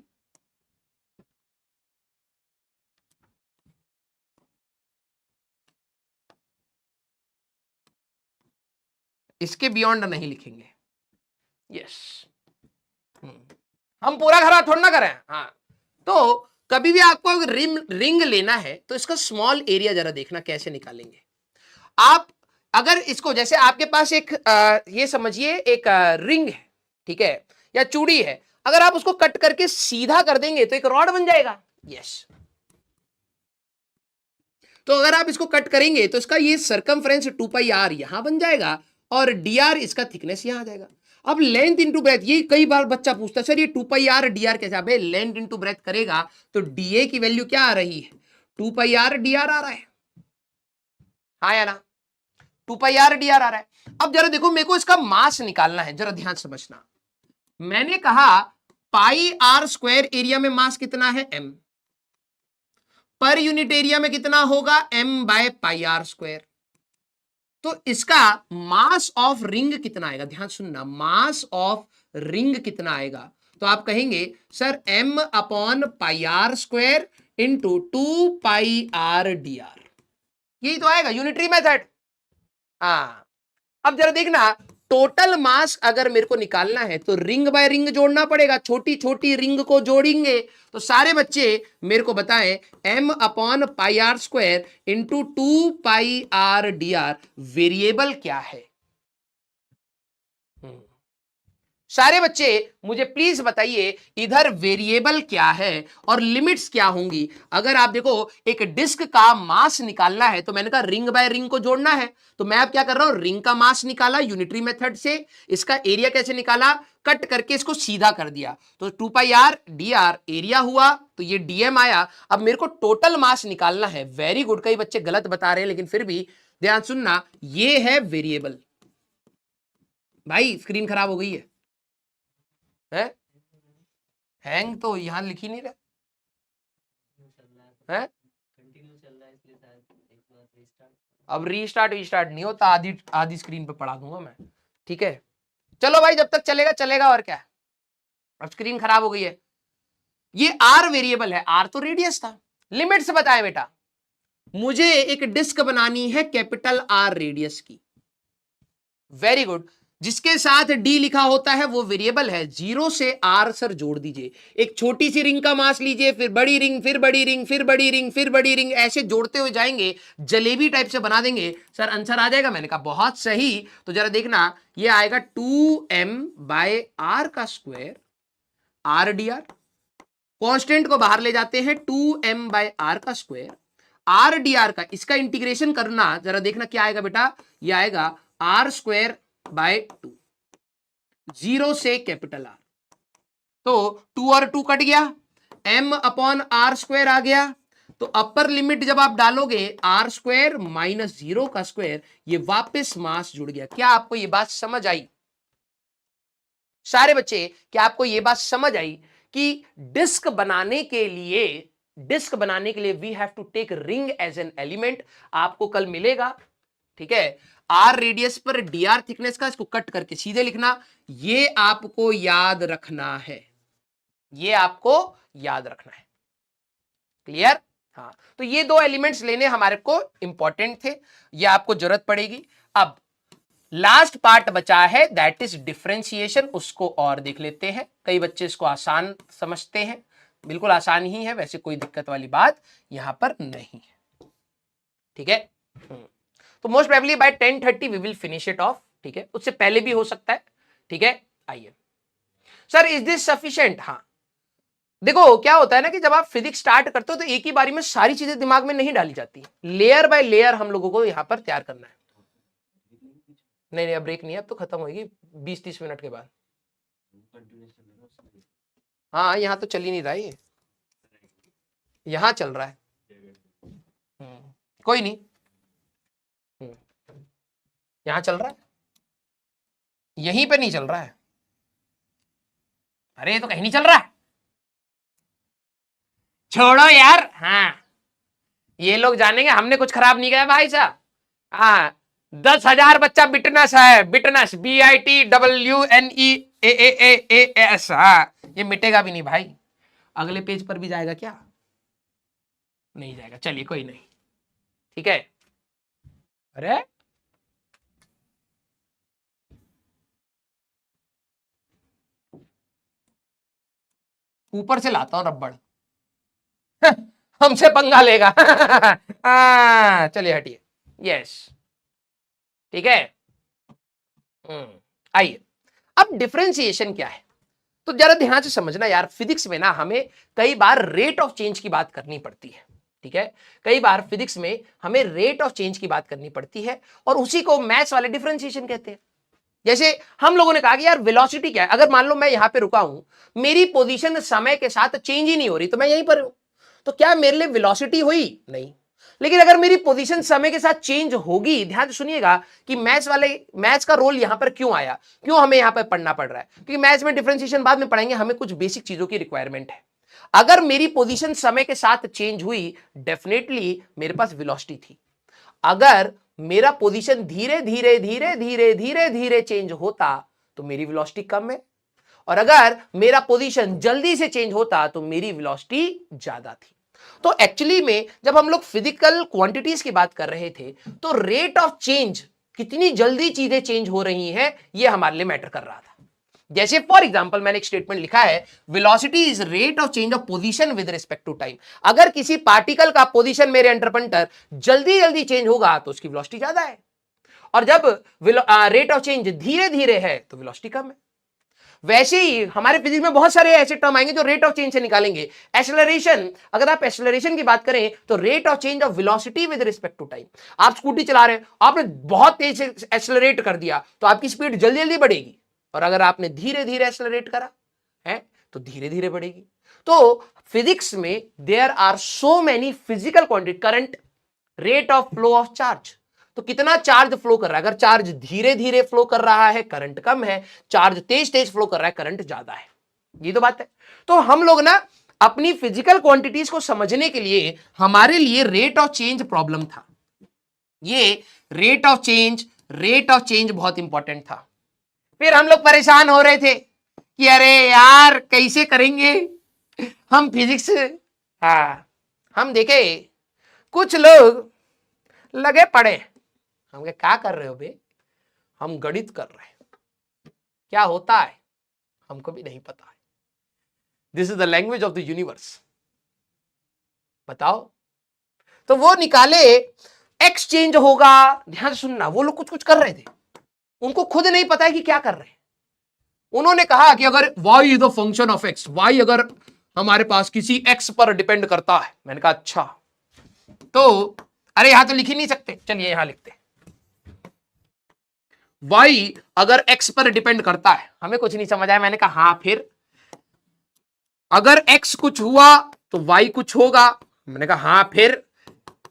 इसके बियॉन्ड नहीं लिखेंगे। यस, हम पूरा घरा थोड़ा ना करें। हाँ, तो कभी भी आपको अगर रिंग लेना है तो इसका स्मॉल एरिया जरा देखना कैसे निकालेंगे आप। अगर इसको जैसे आपके पास एक ये समझिए एक रिंग है, ठीक है, या चूड़ी है, अगर आप उसको कट करके सीधा कर देंगे तो एक रॉड बन जाएगा। यस, तो अगर आप इसको कट करेंगे तो इसका ये सरकमफ्रेंस 2πr यहां बन जाएगा और dr इसका थिकनेस यहां आ जाएगा। अब लेंथ इंटू ब्रेथ, ये कई बार बच्चा पूछता है सर ये 2πr dr कैसे, अबे लेंथ इंटू ब्रेथ करेगा तो da की वैल्यू क्या आ रही है, 2πr dr आ रहा है, हाँ या ना, 2πr dr आ रहा है। अब जरा देखो मेरे को इसका मास निकालना है, जरा ध्यान समझना। मैंने कहा पाई आर स्क्वायर एरिया में मास कितना है m, पर यूनिट एरिया में कितना होगा m/πr²। तो इसका मास ऑफ रिंग कितना आएगा, ध्यान सुनना, मास ऑफ रिंग कितना आएगा, तो आप कहेंगे सर m/πr² इंटू 2πr/dr, यही तो आएगा यूनिटरी मेथड। हाँ, अब जरा देखना टोटल मास अगर मेरे को निकालना है तो रिंग बाय रिंग जोड़ना पड़ेगा, छोटी छोटी रिंग को जोड़ेंगे तो सारे बच्चे मेरे को बताएं m/πr² इंटू 2πr/dr वेरिएबल क्या है। सारे बच्चे मुझे प्लीज बताइए इधर वेरिएबल क्या है और लिमिट्स क्या होंगी। अगर आप देखो एक डिस्क का मास निकालना है तो मैंने कहा रिंग बाय रिंग को जोड़ना है, तो मैं अब क्या कर रहा हूं, रिंग का मास निकाला यूनिटरी मेथड से, इसका एरिया कैसे निकाला, कट करके इसको सीधा कर दिया, तो 2πr/dr एरिया हुआ, तो ये dm आया। अब मेरे को टोटल मास निकालना है, वेरी गुड, कई बच्चे गलत बता रहे हैं लेकिन फिर भी ध्यान सुनना, ये है वेरिएबल। भाई स्क्रीन खराब हो गई है हैंग तो यहां लिख ही नहीं रहा है। अब रीस्टार्ट नहीं होता, आधी आधी स्क्रीन पे पढ़ा दूंगा मैं, ठीक है। चलो भाई जब तक चलेगा चलेगा, और क्या, अब स्क्रीन खराब हो गई है। ये आर वेरिएबल है, आर तो रेडियस था। लिमिट से बताए बेटा, मुझे एक डिस्क बनानी है कैपिटल आर रेडियस की, वेरी गुड, जिसके साथ डी लिखा होता है वो वेरिएबल है, 0 से आर सर जोड़ दीजिए, एक छोटी सी रिंग का मास लीजिए, फिर बड़ी रिंग, फिर बड़ी रिंग, फिर बड़ी रिंग, फिर बड़ी रिंग, ऐसे जोड़ते हुए जाएंगे, जलेबी टाइप से बना देंगे, सर आंसर आ जाएगा। मैंने कहा बहुत सही, तो जरा देखना ये आएगा 2m/r का स्क्वायर r/dr, कांस्टेंट को बाहर ले जाते हैं, 2m/r का स्क्वायर r/dr का, इसका इंटीग्रेशन करना, जरा देखना क्या आएगा बेटा, ये आएगा r²/2, 0 से कैपिटल आर, तो 2 और 2 कट गया, m/r² आ गया, तो अपर लिमिट जब आप डालोगे r² माइनस 0 का स्क्वायर, ये वापस मास जुड़ गया। क्या आपको ये बात समझ आई सारे बच्चे, क्या आपको ये बात समझ आई कि डिस्क बनाने के लिए we have to take ring as an element. आपको कल मिलेगा, ठीक है, आर रेडियस पर dr थिकनेस का, इसको कट करके सीधे लिखना, ये आपको याद रखना है, ये आपको याद रखना है, क्लियर। हाँ, तो ये दो एलिमेंट्स लेने हमारे को इंपॉर्टेंट थे, ये आपको जरूरत पड़ेगी। अब लास्ट पार्ट बचा है, दैट इज डिफरेंशिएशन, उसको और देख लेते हैं। कई बच्चे इसको आसान समझते हैं, बिल्कुल आसान ही है, वैसे कोई दिक्कत वाली बात यहां पर नहीं है, ठीक है। तो most probably by 10:30 we will finish it off, ठीक है, उससे पहले भी हो सकता है, ठीक है। आइए सर, इज दिस सफिशिएंट। हाँ, देखो क्या होता है ना कि जब आप फिजिक्स स्टार्ट करते हो तो एक ही बारी में सारी चीजें दिमाग में नहीं डाली जाती, लेयर बाय लेयर हम लोगों को यहां पर तैयार करना है। नहीं, अब ब्रेक नहीं है, अब तो खत्म होगी 20-30 मिनट के बाद। हाँ, यहाँ तो चल ही नहीं रहा है, ये यहाँ चल रहा है, कोई नहीं, यहाँ चल रहा है, यहीं पे नहीं चल रहा है। अरे ये तो कहीं नहीं चल रहा, छोड़ो यार। हाँ, ये लोग जानेंगे हमने कुछ खराब नहीं किया भाई साहब। हाँ, 10,000 बच्चा बिटनेस है, बिटनेस BITWNEAAAAS। हाँ, ये मिटेगा भी नहीं भाई। अगले पेज पर भी जाएगा क्या? नहीं जाएगा, चलिए कोई नहीं, ठीक है। अरे ऊपर से लाता हूं रबड़, हमसे पंगा लेगा। चलिए हटिए, यस, ठीक है। आइए, अब डिफरेंशिएशन क्या है, तो जरा ध्यान से समझना यार। फिजिक्स में ना हमें कई बार रेट ऑफ चेंज की बात करनी पड़ती है, ठीक है। कई बार फिजिक्स में हमें रेट ऑफ चेंज की बात करनी पड़ती है, और उसी को मैथ्स वाले डिफरेंशिएशन कहते हैं। जैसे हम लोगों ने कहा कि यार वेलोसिटी क्या है, अगर मान लो मैं यहां पे रुका हूं, मेरी पोजीशन समय के साथ चेंज ही नहीं हो रही, तो मैं यहीं पर हूं, तो क्या मेरे लिए वेलोसिटी हुई? नहीं। लेकिन अगर मेरी पोजीशन समय के साथ चेंज होगी, ध्यान से सुनिएगा कि मैथ्स का रोल यहां पर क्यों आया, क्यों हमें यहां पर पढ़ना पड़ रहा है, क्योंकि मैथ्स में डिफरेंशिएशन बाद में पढ़ेंगे, हमें कुछ बेसिक चीजों की रिक्वायरमेंट है। अगर मेरी पोजीशन समय के साथ चेंज हुई, डेफिनेटली मेरे पास वेलोसिटी थी। अगर मेरा पोजीशन धीरे धीरे धीरे धीरे धीरे धीरे चेंज होता, तो मेरी वेलोसिटी कम है, और अगर मेरा पोजीशन जल्दी से चेंज होता तो मेरी वेलोसिटी ज्यादा थी। तो एक्चुअली में जब हम लोग फिजिकल क्वांटिटीज की बात कर रहे थे, तो रेट ऑफ चेंज, कितनी जल्दी चीजें चेंज हो रही हैं, यह हमारे लिए मैटर कर रहा था। जैसे फॉर एग्जांपल मैंने एक स्टेटमेंट लिखा है, velocity is rate of change of position with respect to time. अगर किसी पार्टिकल का पोजीशन मेरे अंडर जल्दी जल्दी चेंज होगा तो उसकी वेलोसिटी ज्यादा है, और जब रेट ऑफ चेंज धीरे धीरे है तो वेलोसिटी कम है। वैसे ही हमारे फिजिक्स में बहुत सारे ऐसे टर्म आएंगे जो रेट ऑफ चेंज से निकालेंगे। एक्सेलरेशन, अगर आप एक्सेलरेशन की बात करें तो rate of change of velocity with respect to time. आप स्कूटी चला रहे हैं, आपने बहुत तेज से एक्सेलरेट कर दिया तो आपकी स्पीड जल्दी जल्दी बढ़ेगी, और अगर आपने धीरे धीरे एक्सेलरेट करा है तो धीरे धीरे बढ़ेगी। तो फिजिक्स में there are so many physical quantity, current, rate of flow of charge, तो कितना चार्ज फ्लो कर रहा है। अगर चार्ज धीरे धीरे फ्लो कर रहा है, करंट कम है, चार्ज तेज तेज फ्लो कर रहा है, करंट ज्यादा है। ये तो बात है। तो हम लोग ना अपनी फिजिकल क्वांटिटीज को समझने के लिए हमारे लिए रेट ऑफ चेंज प्रॉब्लम था। ये रेट ऑफ चेंज बहुत इंपॉर्टेंट था। फिर हम लोग परेशान हो रहे थे कि अरे यार कैसे करेंगे हम फिजिक्स। हाँ, हम देखे कुछ लोग लगे पड़े, हम क्या कर रहे हो बे, हम गणित कर रहे हैं, क्या होता है हमको भी नहीं पता है, this is the language of the universe, बताओ। तो वो निकाले एक्सचेंज होगा। ध्यान सुनना, वो लोग कुछ कुछ कर रहे थे, उनको खुद नहीं पता है कि क्या कर रहे हैं। उन्होंने कहा कि अगर y is the function of x, y अगर हमारे पास किसी x पर डिपेंड करता है, मैंने कहा अच्छा, तो अरे यहां तो लिख ही नहीं सकते, चलिए यहां लिखते, y अगर x पर डिपेंड करता है, हमें कुछ नहीं समझ आया। मैंने कहा हाँ, फिर अगर x कुछ हुआ तो y कुछ होगा, मैंने कहा हाँ, फिर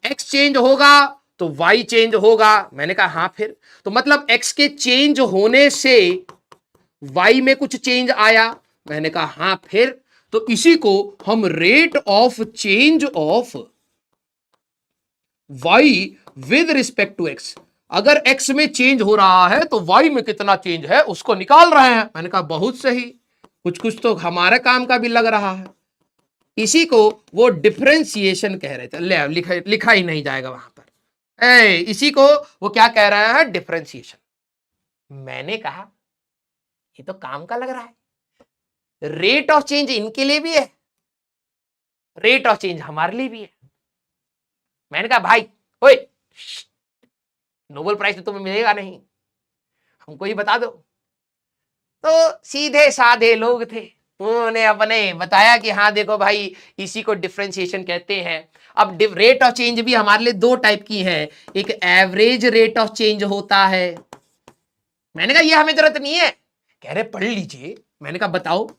x चेंज होगा तो y चेंज होगा, मैंने कहा हाँ, फिर तो मतलब x के चेंज होने से y में कुछ चेंज आया, मैंने कहा हाँ, फिर तो इसी को हम rate of change of y with respect to x, अगर x में चेंज हो रहा है तो y में कितना चेंज है उसको निकाल रहे हैं। मैंने कहा बहुत सही, कुछ कुछ तो हमारे काम का भी लग रहा है। इसी को वो डिफरेंशिएशन कह रहे थे। ले लिखा ही नहीं जाएगा वहां पर। इसी को वो क्या कह रहे हैं, डिफरेंशिएशन। मैंने कहा ये तो काम का लग रहा है, रेट ऑफ चेंज इनके लिए भी है, रेट ऑफ चेंज हमारे लिए भी है। मैंने कहा भाई ओए, नोबेल प्राइज तो तुम्हें मिलेगा नहीं, हमको ही बता दो। तो सीधे साधे लोग थे, उन्होंने अपने बताया कि हाँ देखो भाई, इसी को डिफरेंशिएशन कहते हैं। अब रेट ऑफ चेंज भी हमारे लिए दो टाइप की है, एक एवरेज रेट ऑफ चेंज होता है। मैंने कहा ये हमें जरूरत नहीं है, कह रहे पढ़ लीजिए। मैंने कहा बताओ,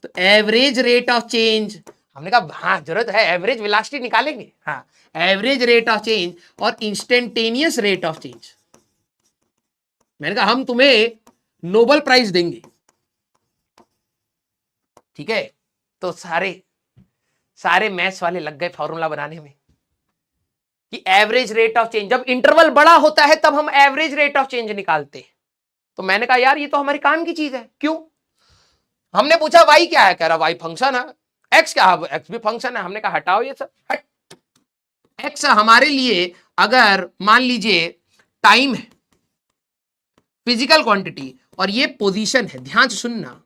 तो एवरेज रेट ऑफ चेंज, हमने कहा हाँ जरूरत है, एवरेज वेलोसिटी निकालेंगे, हाँ एवरेज रेट ऑफ चेंज और इंस्टेंटेनियस रेट ऑफ चेंज। मैंने कहा हम तुम्हें नोबेल प्राइज देंगे, ठीक है, तो सारे मैथ्स वाले लग गए फॉर्मूला बनाने में कि एवरेज रेट ऑफ चेंज, जब इंटरवल बड़ा होता है तब हम एवरेज रेट ऑफ चेंज निकालते हैं। तो मैंने कहा यार ये तो हमारे काम की चीज है। क्यों? हमने पूछा वाई क्या है, कह रहा वाई फंक्शन है। एक्स क्या है, एक्स भी फंक्शन है। हमने कहा हटाओ ये सब, हट। एक्स हमारे लिए अगर मान लीजिए टाइम है, फिजिकल क्वांटिटी, और ये पोजीशन है, ध्यान से सुनना,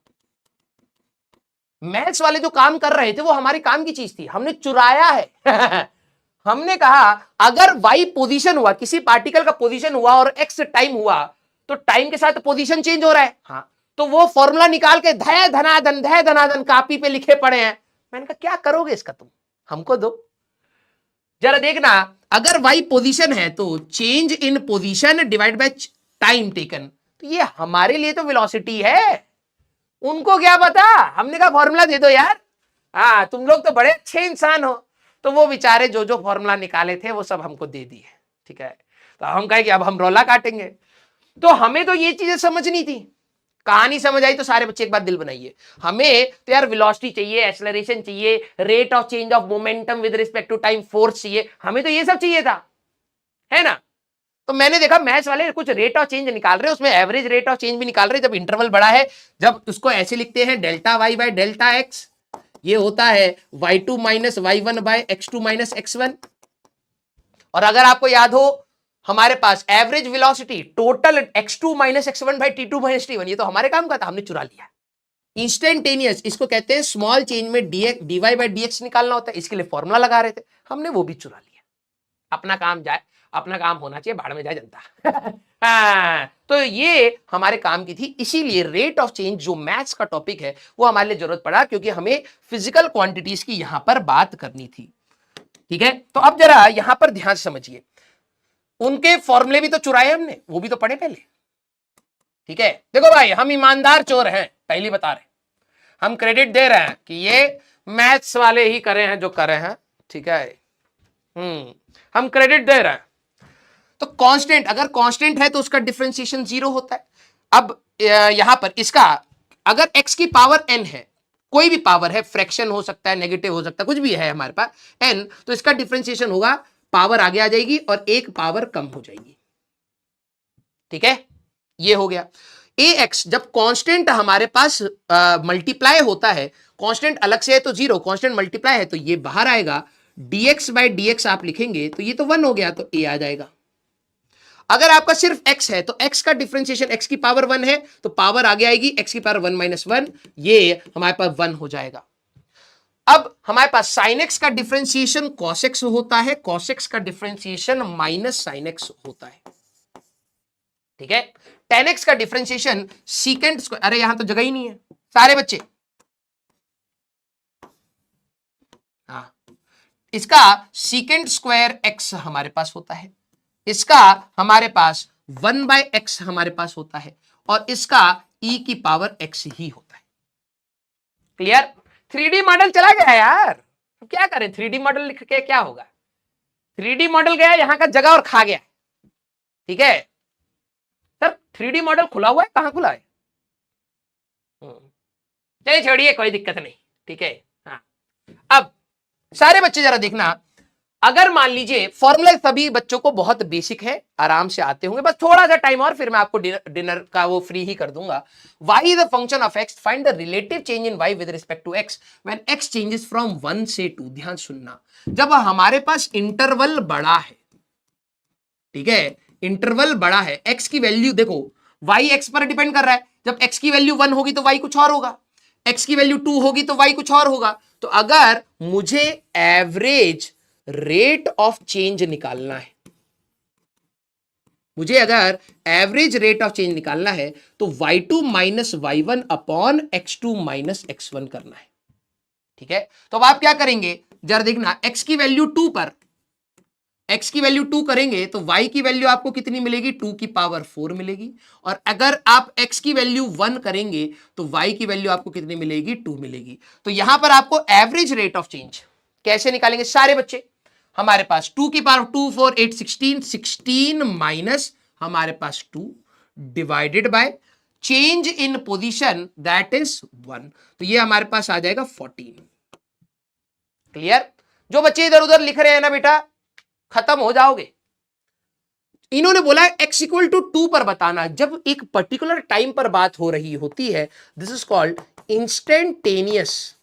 मैथ्स वाले जो काम कर रहे थे वो हमारे काम की चीज थी, हमने चुराया है। हमने कहा अगर y पोजीशन हुआ, किसी पार्टिकल का पोजीशन हुआ और x टाइम हुआ, तो टाइम के साथ पोजीशन चेंज हो रहा है। हाँ, तो वो फॉर्मूला निकाल के धय धनाधन कॉपी पे लिखे पड़े हैं। मैंने कहा क्या करोगे इसका तुम, हमको दो जरा देखना। अगर y पोजीशन है तो change in position divide by time taken, तो ये हमारे लिए तो वेलोसिटी है, उनको क्या पता। हमने कहा फॉर्मूला दे दो यार, हाँ तुम लोग तो बड़े अच्छे इंसान हो। तो वो बेचारे जो जो फॉर्मूला निकाले थे वो सब हमको दे दिए। ठीक है, तो हम कहे कि अब हम रोला काटेंगे। तो हमें तो ये चीजें समझनी थी। कहानी समझ आई तो सारे बच्चे एक बात दिल बनाइए, हमें तो यार वेलोसिटी चाहिए, एक्सेलरेशन चाहिए, rate of change of momentum with respect to time, force चाहिए, हमें तो ये सब चाहिए था, है ना। तो मैंने देखा मैथ्स वाले कुछ रेट ऑफ चेंज निकाल रहे हैं, उसमें एवरेज रेट ऑफ चेंज भी निकाल रहे हैं। जब इंटरवल बड़ा है, जब उसको ऐसे लिखते हैं delta Y by delta X, ये होता है y2 minus y1 bye x2 minus x1। और अगर आपको याद हो हमारे पास average velocity total x2 minus x1 by t2 minus t1, ये तो हमारे काम का था, हमने चुरा लिया। इंस्टेंटेनियस इसको कहते हैं, स्मॉल चेंज में dy बाय dx निकालना होता है, इसके लिए फॉर्मूला लगा रहे थे, हमने वो भी चुरा लिया। अपना काम जाए, अपना काम होना चाहिए, भाड़ में जाए जनता। हाँ, तो ये हमारे काम की थी। इसीलिए रेट ऑफ चेंज जो मैथ्स का टॉपिक है वो हमारे लिए जरूरत पड़ा, क्योंकि हमें फिजिकल क्वांटिटीज की यहां पर बात करनी थी। ठीक है, तो अब जरा यहां पर ध्यान से समझिए, उनके फॉर्मूले भी तो चुराए हमने, वो भी तो पढ़े पहले। ठीक है, देखो भाई हम ईमानदार चोर हैं, पहली बता रहे, हम क्रेडिट दे रहे हैं कि ये मैथ्स वाले ही करे हैं जो करे हैं। ठीक है, हम क्रेडिट दे रहे हैं। तो कांस्टेंट, अगर कांस्टेंट है तो उसका डिफरेंशिएशन 0 होता है। अब यहां पर इसका अगर x की पावर n है, कोई भी पावर है, फ्रैक्शन हो सकता है, नेगेटिव हो सकता है, कुछ भी है हमारे पास n, तो इसका डिफरेंशिएशन होगा, पावर आगे आ जाएगी और एक पावर कम हो जाएगी। ठीक है, ये हो गया। ax जब कांस्टेंट हमारे पास मल्टीप्लाई होता है, कांस्टेंट अलग से है तो 0, कांस्टेंट मल्टीप्लाई है तो ये बाहर आएगा, dx बाय dx आप लिखेंगे तो ये तो 1 हो गया, तो a आ जाएगा। अगर आपका सिर्फ x है तो x का डिफरेंशिएशन, x की पावर 1 है तो पावर आगे आएगी, x की पावर 1 माइनस 1, ये हमारे पास 1 हो जाएगा। अब हमारे पास sin x का डिफरेंशिएशन cos x होता है, cos x का डिफरेंशिएशन माइनस sin x होता है। ठीक है, tan x का डिफरेंशिएशन सीकेंट स्क्वायर, अरे यहां तो जगह ही नहीं है सारे बच्चे, हाँ, इसका सीकेंट स्क्वायर x हमारे पास होता है, इसका हमारे पास 1 बाय एक्स हमारे पास होता है, और इसका e की पावर x ही होता है। क्लियर? 3D मॉडल चला गया यार, क्या करें, 3D मॉडल लिख के क्या होगा। 3D मॉडल गया यहां का जगह और खा गया। ठीक है सर, 3D मॉडल खुला हुआ है, कहां खुला है, चलिए छोड़िए, कोई दिक्कत नहीं। ठीक है, हाँ, अब सारे बच्चे जरा देखना, अगर मान लीजिए फॉर्मूला सभी बच्चों को बहुत बेसिक है, आराम से आते होंगे, बस थोड़ा सा टाइम और फिर मैं आपको डिनर का वो फ्री ही कर दूंगा। y is a function of x, find the relative change in y with respect to x when x changes from 1 से 2। ध्यान सुनना, जब हमारे पास इंटरवल बड़ा है, ठीक है, इंटरवल बड़ा है, x की वैल्यू देखो, y x पर डिपेंड कर रहा है, जब x की वैल्यू 1 होगी तो y कुछ और होगा, x की वैल्यू 2 होगी तो y कुछ और होगा। तो अगर मुझे एवरेज रेट ऑफ चेंज निकालना है, मुझे अगर एवरेज रेट ऑफ चेंज निकालना है तो y2 minus y1 upon x2 minus x1 करना है। ठीक है, तो अब आप क्या करेंगे जरा देखना, x की वैल्यू 2 पर, x की वैल्यू 2 करेंगे तो y की वैल्यू आपको कितनी मिलेगी, 2 की पावर 4 मिलेगी, और अगर आप x की वैल्यू 1 करेंगे तो y की वैल्यू आपको कितनी मिलेगी, 2 मिलेगी। तो यहां पर आपको एवरेज रेट ऑफ चेंज कैसे निकालेंगे सारे बच्चे, हमारे पास 2 की पावर 2 4 8 16 16 माइनस हमारे पास 2 divided by change in position that is 1, तो ये हमारे पास आ जाएगा 14। क्लियर? जो बच्चे इधर उधर लिख रहे हैं ना बेटा, खत्म हो जाओगे। इन्होंने बोला x इक्वल टू 2 पर बताना। जब एक पर्टिकुलर टाइम पर बात हो रही होती है, this is called instantaneous,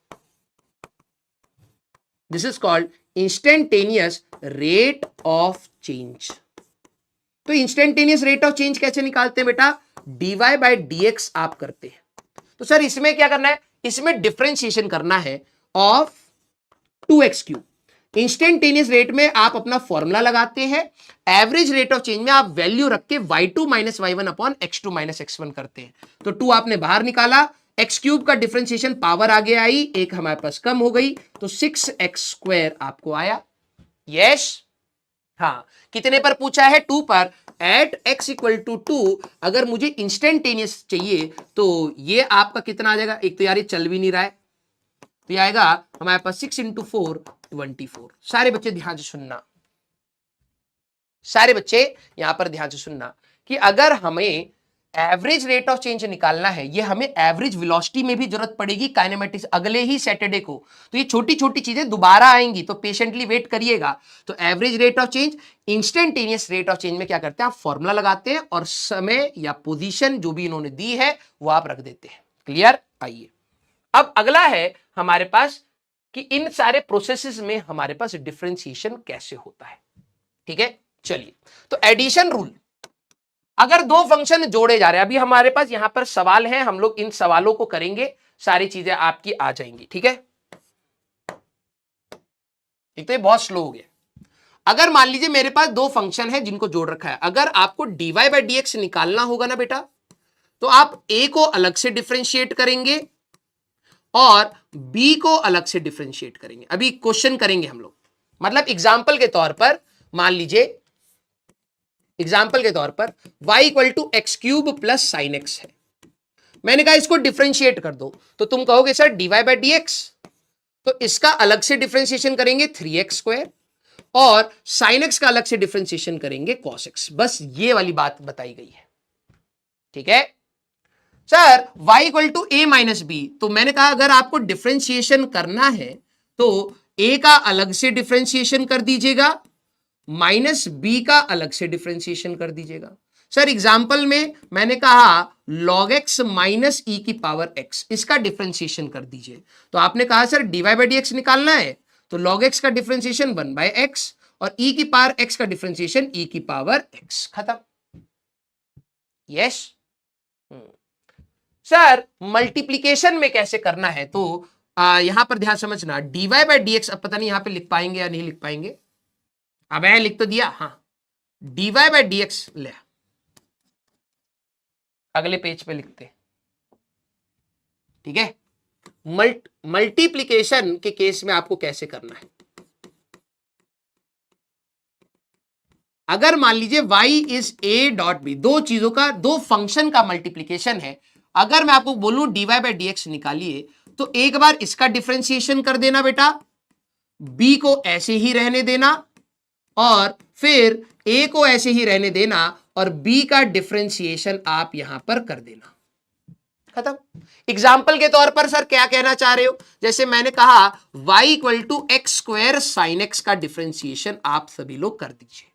this is called instantaneous rate of change. तो इंस्टेंटेनियस रेट ऑफ चेंज कैसे निकालते हैं बेटा? dy बाय dx आप करते हैं। तो सर इसमें क्या करना है? इसमें डिफरेंशिएशन करना है of 2x cube. Instantaneous rate में आप अपना फॉर्मूला लगाते हैं, एवरेज रेट ऑफ चेंज में आप वैल्यू रख के y2 minus y1 upon x2 minus x1 करते हैं। तो 2 आपने बाहर निकाला, x क्यूब का डिफरेंशिएशन पावर आगे आई, एक हमारे पास कम हो गई, तो 6x स्क्वायर आपको आया। यस, हाँ, कितने पर पूछा है? 2 पर। एट x इक्वल टू 2 अगर मुझे इंस्टेंटेनियस चाहिए तो ये आपका कितना आ जाएगा? एक तो यार ये चल भी नहीं रहा है, तो ये आएगा हमारे पास 6 इंटू 4 24। सारे बच्चे ध्यान से सुनना, सारे बच्चे यहां पर ध्यान से सुनना कि अगर हमें एवरेज रेट ऑफ चेंज निकालना है, ये हमें एवरेज वेलोसिटी में भी जरूरत पड़ेगी काइनेमेटिक्स अगले ही सैटरडे को। तो ये छोटी छोटी चीजें दोबारा आएंगी, तो पेशेंटली वेट करिएगा। तो average rate of change, instantaneous rate of change में क्या करते हैं? आप फॉर्मूला लगाते हैं और समय या पोजीशन जो भी इन्होंने दी है वो आप रख देते हैं। क्लियर? आइए अब अगला है हमारे पास कि इन सारे प्रोसेसेस में हमारे पास डिफरेंशिएशन कैसे होता है। ठीक है, चलिए। तो एडिशन रूल, अगर दो फंक्शन जोड़े जा रहे हैं, अभी हमारे पास यहां पर सवाल है, हम लोग इन सवालों को करेंगे, सारी चीजें आपकी आ जाएंगी। ठीक है, एक तो ये बहुत स्लो हो गया। अगर मान लीजिए मेरे पास दो फंक्शन है जिनको जोड़ रखा है, अगर आपको dy बाई dx निकालना होगा ना बेटा, तो आप a को अलग से डिफरेंशिएट करेंगे और b को अलग से डिफरेंशिएट करेंगे। अभी क्वेश्चन करेंगे हम लोग, मतलब एग्जाम्पल के तौर पर मान लीजिए, एग्जाम्पल के तौर पर y equal to X cube plus sine X है, मैंने कहा इसको डिफरेंशिएट कर दो, तो तुम कहोगे सर dy बाई dx, तो इसका अलग से डिफरेंशिएशन करेंगे 3x स्क्वायर और साइन एक्स का अलग से डिफरेंशिएशन करेंगे cos x। बस ये वाली बात बताई गई है। ठीक है sir, y equal to a minus B, तो मैंने कहा अगर आपको डिफरेंशिएशन करना है तो a का अलग से डिफरेंशिएशन कर दीजिएगा, माइनस बी का अलग से डिफरेंशिएशन कर दीजिएगा। सर एग्जाम्पल में मैंने कहा log x माइनस ई की पावर x, इसका डिफरेंशिएशन कर दीजिए। तो आपने कहा सर dy बाई dx निकालना है, तो log x का डिफरेंशिएशन 1 बाई x और e की पावर x का डिफरेंशिएशन e की पावर x। खत्म। यस सर, मल्टीप्लीकेशन में कैसे करना है? तो यहां पर ध्यान समझना, dy बाई dx, अब पता नहीं यहां पे लिख पाएंगे या नहीं लिख पाएंगे, अब मैं लिख तो दिया, हाँ, dy बाई dx ले, अगले पेज पे लिखते। ठीक है, मल्टीप्लीकेशन के केस में आपको कैसे करना है? अगर मान लीजिए y is a dot b, दो चीजों का, दो फंक्शन का मल्टीप्लीकेशन है, अगर मैं आपको बोलूं dy बाई dx निकालिए, तो एक बार इसका डिफरेंशिएशन कर देना बेटा, b को ऐसे ही रहने देना और फिर a को ऐसे ही रहने देना और b का डिफरेंशिएशन आप यहां पर कर देना। खत्म। एग्जाम्पल के तौर पर सर क्या कहना चाह रहे हो? जैसे मैंने कहा y equal to X square sine X का डिफरेंशिएशन आप सभी लोग कर दीजिए।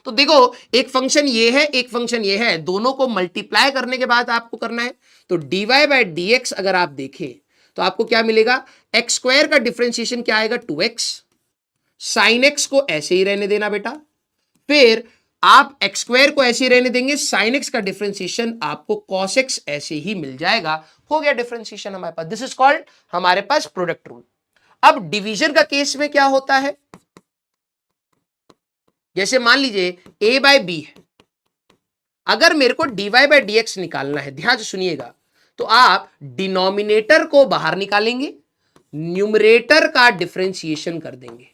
तो देखो, एक फंक्शन ये है, एक फंक्शन ये है, दोनों को मल्टीप्लाई करने के बाद आपको करना है। तो dy बाई dx अगर आप देखें तो आपको क्या मिलेगा? एक्स स्क्वायर का डिफरेंशिएशन क्या आएगा? 2x, साइन एक्स को ऐसे ही रहने देना बेटा, फिर आप एक्स स्क्वायर को ऐसे ही रहने देंगे, साइन एक्स का डिफरेंशिएशन आपको कॉस एक्स ऐसे ही मिल जाएगा। हो गया डिफरेंशिएशन हमारे पास। दिस इज कॉल्ड हमारे पास प्रोडक्ट रूल। अब डिवीजन का केस में क्या होता है? जैसे मान लीजिए a बाई बी है, अगर मेरे को dy बाई dx निकालना है, ध्यान से सुनिएगा, तो आप डिनोमिनेटर को बाहर निकालेंगे, न्यूमरेटर का डिफरेंशिएशन कर देंगे,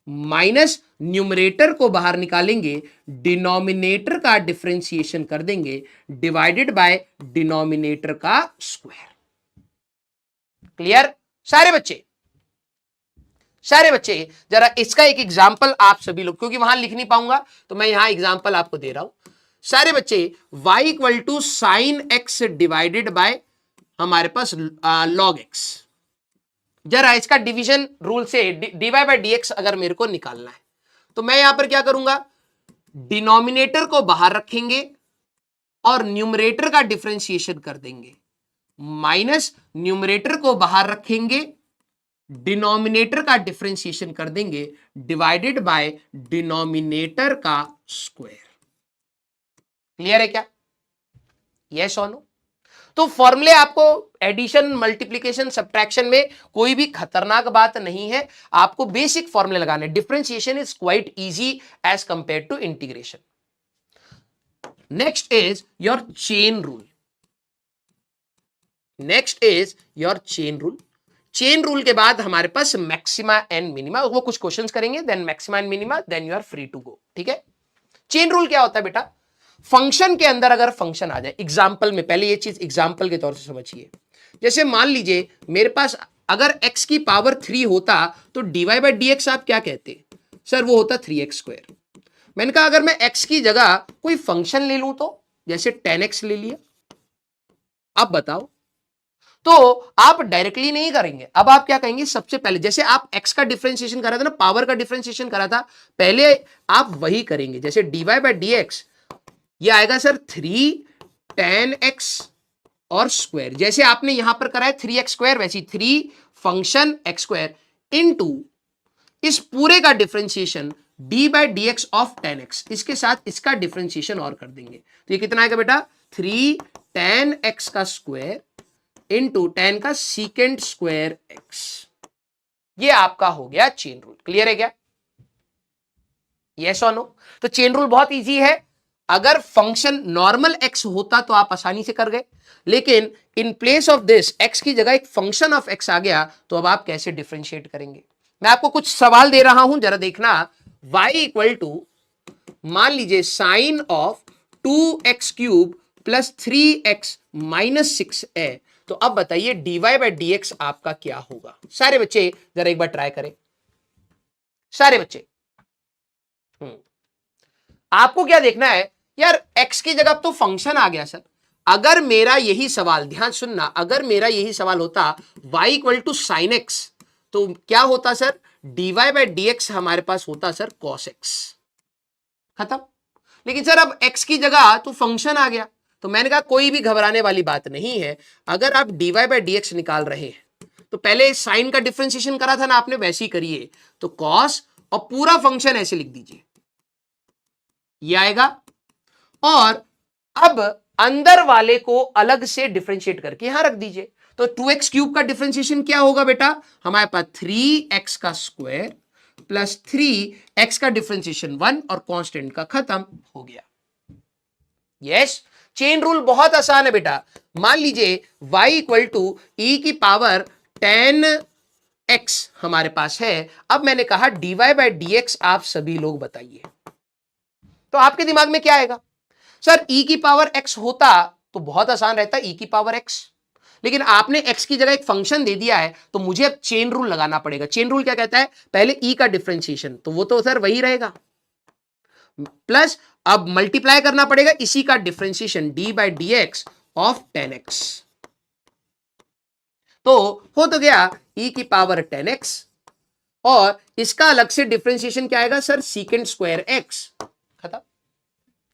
माइनस न्यूमरेटर को बाहर निकालेंगे, डिनोमिनेटर का डिफरेंशिएशन कर देंगे, डिवाइडेड बाय डिनोमिनेटर का स्क्वायर। क्लियर सारे बच्चे? सारे बच्चे जरा इसका एक एग्जाम्पल आप सभी लोग, क्योंकि वहां लिख नहीं पाऊंगा तो मैं यहां एग्जाम्पल आपको दे रहा हूं। सारे बच्चे y equal to sine X divided by हमारे पास log x। जरा इसका डिवीजन रूल से dy बाय dx अगर मेरे को निकालना है तो मैं यहां पर क्या करूंगा, डिनोमिनेटर को बाहर रखेंगे और न्यूमरेटर का डिफरेंशिएशन कर देंगे, माइनस न्यूमरेटर को बाहर रखेंगे, डिनोमिनेटर का डिफरेंशिएशन कर देंगे, डिवाइडेड बाय डिनोमिनेटर का स्क्वायर। क्लियर है क्या? यस और नो? तो फॉर्मूले आपको एडिशन, मल्टीप्लिकेशन, सब्ट्रैक्शन में कोई भी खतरनाक बात नहीं है, आपको बेसिक फॉर्मूले लगाने। Differentiation is quite easy as compare to integration. Next is your chain rule. Next is your chain rule. Chain rule के बाद हमारे पास मैक्सिमा एंड मिनिमा, वो कुछ क्वेश्चंस करेंगे, then maxima and minima, then you are free to go. ठीक है? Chain rule क्या होता है बेटा? फंक्शन के अंदर अगर फंक्शन आ जाए, एग्जाम्पल में, पहले ये चीज एग्जाम्पल के तौर से समझिए। जैसे मान लीजिए मेरे पास अगर x की पावर 3 होता तो dy बाई डी एक्स आप क्या कहते? सर वो होता 3x²। मैंने कहा अगर मैं x की जगह कोई फंक्शन ले लूं तो, जैसे 10x ले लिया, अब बताओ, तो आप डायरेक्टली नहीं करेंगे। अब आप क्या कहेंगे? सबसे पहले जैसे आप x का डिफरेंशिएशन करा था ना, पावर का डिफरेंशिएशन करा था, पहले आप वही करेंगे। जैसे dy बाई डी एक्स ये आएगा सर 3 10x और स्क्वायर, जैसे आपने यहां पर करा है 3x², वैसी 3 फंक्शन x² इनटू इस पूरे का differentiation D by D x of 10x, इसके साथ इसका डिफरेंशिएशन और कर देंगे। तो ये कितना आएगा बेटा? 3 10x का स्क्वायर इनटू 10 का सीकेंड स्क्वायर x। ये आपका हो गया चेन रूल। क्लियर है क्या? यस और नो? तो चेन रूल बहुत इजी है। अगर फंक्शन नॉर्मल x होता तो आप आसानी से कर गए, लेकिन in place of this x की जगह एक फंक्शन ऑफ x आ गया, तो अब आप कैसे डिफरेंशिएट करेंगे? मैं आपको कुछ सवाल दे रहा हूं, जरा देखना। y इक्वल टू मान लीजिए sign of 2x³ plus 3x minus 6 है, तो अब बताइए dy बाई डी एक्स आपका क्या होगा? सारे बच्चे जरा एक बार ट्राई करें। सारे बच्चे आपको क्या देखना है यार? x की जगह तो फंक्शन आ गया सर। अगर मेरा यही सवाल, ध्यान सुनना, अगर मेरा यही सवाल होता y equal to sine X, तो क्या होता sir? dy by D X हमारे पास होता सर cos x। खत्म। लेकिन सर अब x की जगह तो फंक्शन आ गया, तो मैंने कहा कोई भी घबराने वाली बात नहीं है। अगर आप dy बाई डी एक्स निकाल रहे हैं तो पहले साइन का डिफरेंशिएशन करा था ना आपने, वैसे ही करिए। तो cos और पूरा फंक्शन ऐसे लिख दीजिए, ये आएगा। और अब अंदर वाले को अलग से डिफरेंशिएट करके यहां रख दीजिए। तो 2x³ का डिफरेंशिएशन क्या होगा बेटा? हमारे पास 3x का स्क्वायर प्लस 3x का डिफरेंशिएशन 1 और कांस्टेंट का खत्म हो गया। यस, चेन रूल बहुत आसान है बेटा। मान लीजिए y इक्वल टू e की पावर 10x हमारे पास है। अब मैंने कहा dy बाई डी एक्स आप सभी लोग बताइए, तो आपके दिमाग में क्या आएगा? सर e की पावर x होता तो बहुत आसान रहता, e की पावर x, लेकिन आपने x की जगह एक फंक्शन दे दिया है, तो मुझे अब चेन रूल लगाना पड़ेगा। चेन रूल क्या कहता है? पहले e का डिफरेंशिएशन, तो वो तो सर वही रहेगा, प्लस अब मल्टीप्लाई करना पड़ेगा इसी का differentiation D by D x of 10x, तो हो तो गया e की पावर 10x, और इसका अलग से डिफरेंशिएशन क्या आएगा सर? Secant square x। खत्म।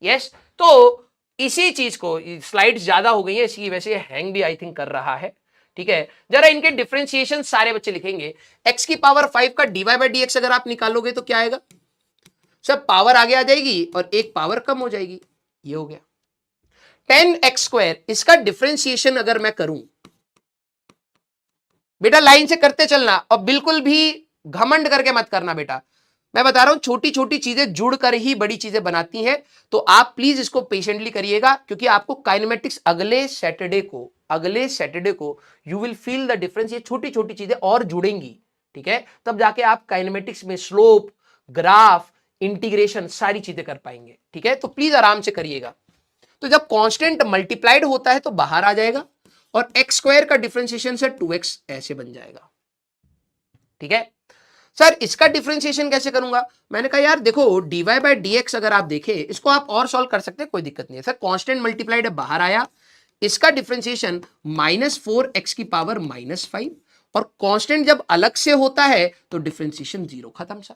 यस, तो इसी चीज को, स्लाइड्स ज्यादा हो गई है इसकी वजह से हैंग भी आई थिंक कर रहा है। ठीक है, जरा इनके डिफरेंशिएशन सारे बच्चे लिखेंगे। x की पावर 5 का dy बाई डी एक्स अगर आप निकालोगे तो क्या आएगा? सब पावर आगे आ जाएगी और एक पावर कम हो जाएगी, ये हो गया 10x²। इसका डिफरेंशिएशन अगर मैं करूं, बेटा लाइन से करते चलना और बिल्कुल भी घमंड करके मत करना बेटा। मैं बता रहा हूं छोटी छोटी चीजें जुड़कर ही बड़ी चीजें बनाती हैं, तो आप प्लीज इसको पेशेंटली करिएगा, क्योंकि आपको काइनेमेटिक्स अगले सैटरडे को you will feel the difference. ये छोटी छोटी चीजें और जुड़ेंगी, ठीक है, तब जाके आप काइनेमेटिक्स में स्लोप, ग्राफ, इंटीग्रेशन सारी चीजें कर पाएंगे। ठीक है, तो प्लीज आराम से करिएगा। तो जब कांस्टेंट मल्टीप्लाइड होता है तो बाहर आ जाएगा, और x² का डिफरेंशिएशन से 2x ऐसे बन जाएगा। ठीक है, सर इसका डिफरेंशिएशन कैसे करूंगा? मैंने कहा यार देखो dy बाय dx अगर आप देखें इसको आप और सॉल्व कर सकते हैं, कोई दिक्कत नहीं है। सर कांस्टेंट मल्टीप्लाइड बाहर आया, इसका डिफरेंशिएशन -4x की पावर -5, और कांस्टेंट जब अलग से होता है तो डिफरेंशिएशन 0, खत्म सर।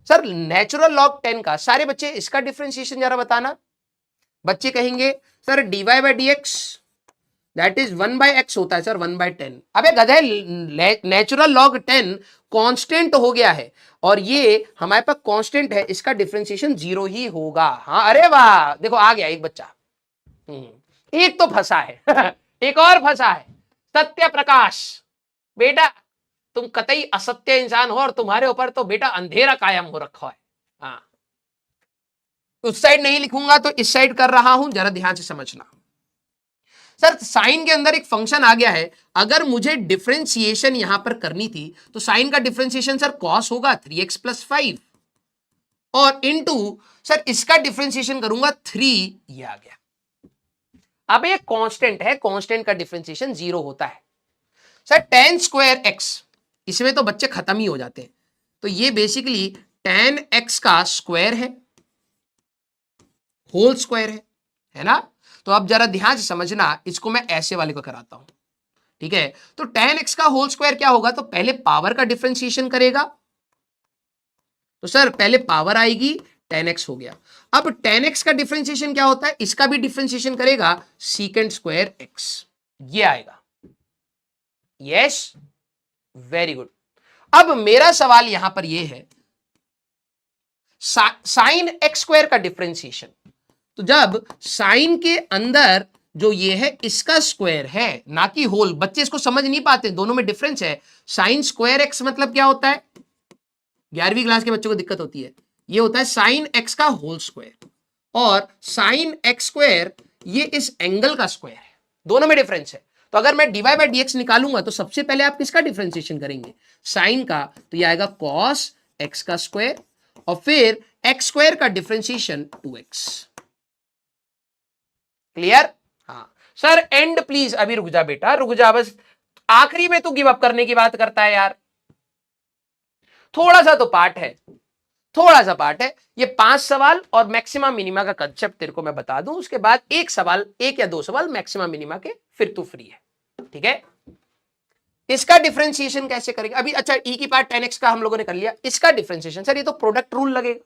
सर नेचुरल लॉग 10 का सारे बच्चे इसका डिफरेंशिएशन जरा बताना। बच्चे कहेंगे sir dy by dx that is 1/x होता है सर 1/10। अबे गधे, नेचुरल लॉग 10 कांस्टेंट हो गया है और ये हमारे पास कांस्टेंट है, इसका डिफरेंशिएशन 0 ही होगा। हाँ अरे वाह, देखो आ गया एक बच्चा। एक तो फंसा है एक और फंसा है। सत्य प्रकाश, बेटा तुम कतई असत्य इंसान हो और तुम्हारे ऊपर तो बेटा अंधेरा कायम हो रखा है। हाँ, उस साइड नहीं लिखूंगा तो इस साइड कर रहा हूं, जरा ध्यान से समझना। सर साइन के अंदर एक फंक्शन आ गया है, अगर मुझे डिफरेंशिएशन यहां पर करनी थी तो साइन का डिफरेंशिएशन सर कॉस होगा 3x + 5 और इनटू सर इसका डिफरेंशिएशन करूंगा 3, ये आ गया। अब ये कांस्टेंट है, कांस्टेंट का डिफरेंशिएशन 0 होता है। सर tan² x, इसमें तो बच्चे खत्म ही हो जाते हैं, तो ये बेसिकली tan x का स्क्वायर है, होल स्क्वायर है ना। तो अब जरा ध्यान से समझना, इसको मैं ऐसे वाले को कराता हूं, ठीक है। तो tan x का होल स्क्वायर क्या होगा, तो पहले पावर का डिफरेंशिएशन करेगा, तो सर पहले पावर आएगी, tan x हो गया। अब tan x का डिफरेंशिएशन क्या होता है, इसका भी डिफरेंशिएशन करेगा sec² x, ये आएगा। Yes, very good. अब मेरा सवाल यहां पर यह है, साइन x² का डिफरेंशिएशन, तो जब साइन के अंदर जो ये है इसका स्क्वायर है, ना कि होल, बच्चे इसको समझ नहीं पाते, दोनों में डिफरेंस है। sin² x मतलब क्या होता है, 11वीं क्लास के बच्चों को दिक्कत होती है, ये होता है sin x का होल स्क्वायर, और sin x² ये इस एंगल का स्क्वायर है, दोनों में डिफरेंस है। तो अगर मैं dy बाय dx निकालूंगा तो सबसे पहले आप किसका डिफरेंशिएशन करेंगे, साइन का, तो ये आएगा cos x का स्क्वायर, और फिर x² का डिफरेंशिएशन 2x। क्लियर? हाँ सर एंड प्लीज, अभी रुक जा बेटा, रुक जा, बस आखिरी में तू गिव अप करने की बात करता है यार। थोड़ा सा तो पार्ट है, थोड़ा सा पार्ट है, ये 5 सवाल और मैक्सिमम मिनिमा का कंसेप्ट तेरे को मैं बता दूं, उसके बाद एक सवाल, 1 या 2 सवाल मैक्सिमम मिनिमा के, फिर तू फ्री है, ठीक है। इसका डिफरेंशिएशन कैसे करेंगे अभी? अच्छा e की पावर tan x का हम लोगों ने कर लिया, इसका डिफरेंशिएशन सर ये तो प्रोडक्ट रूल लगेगा,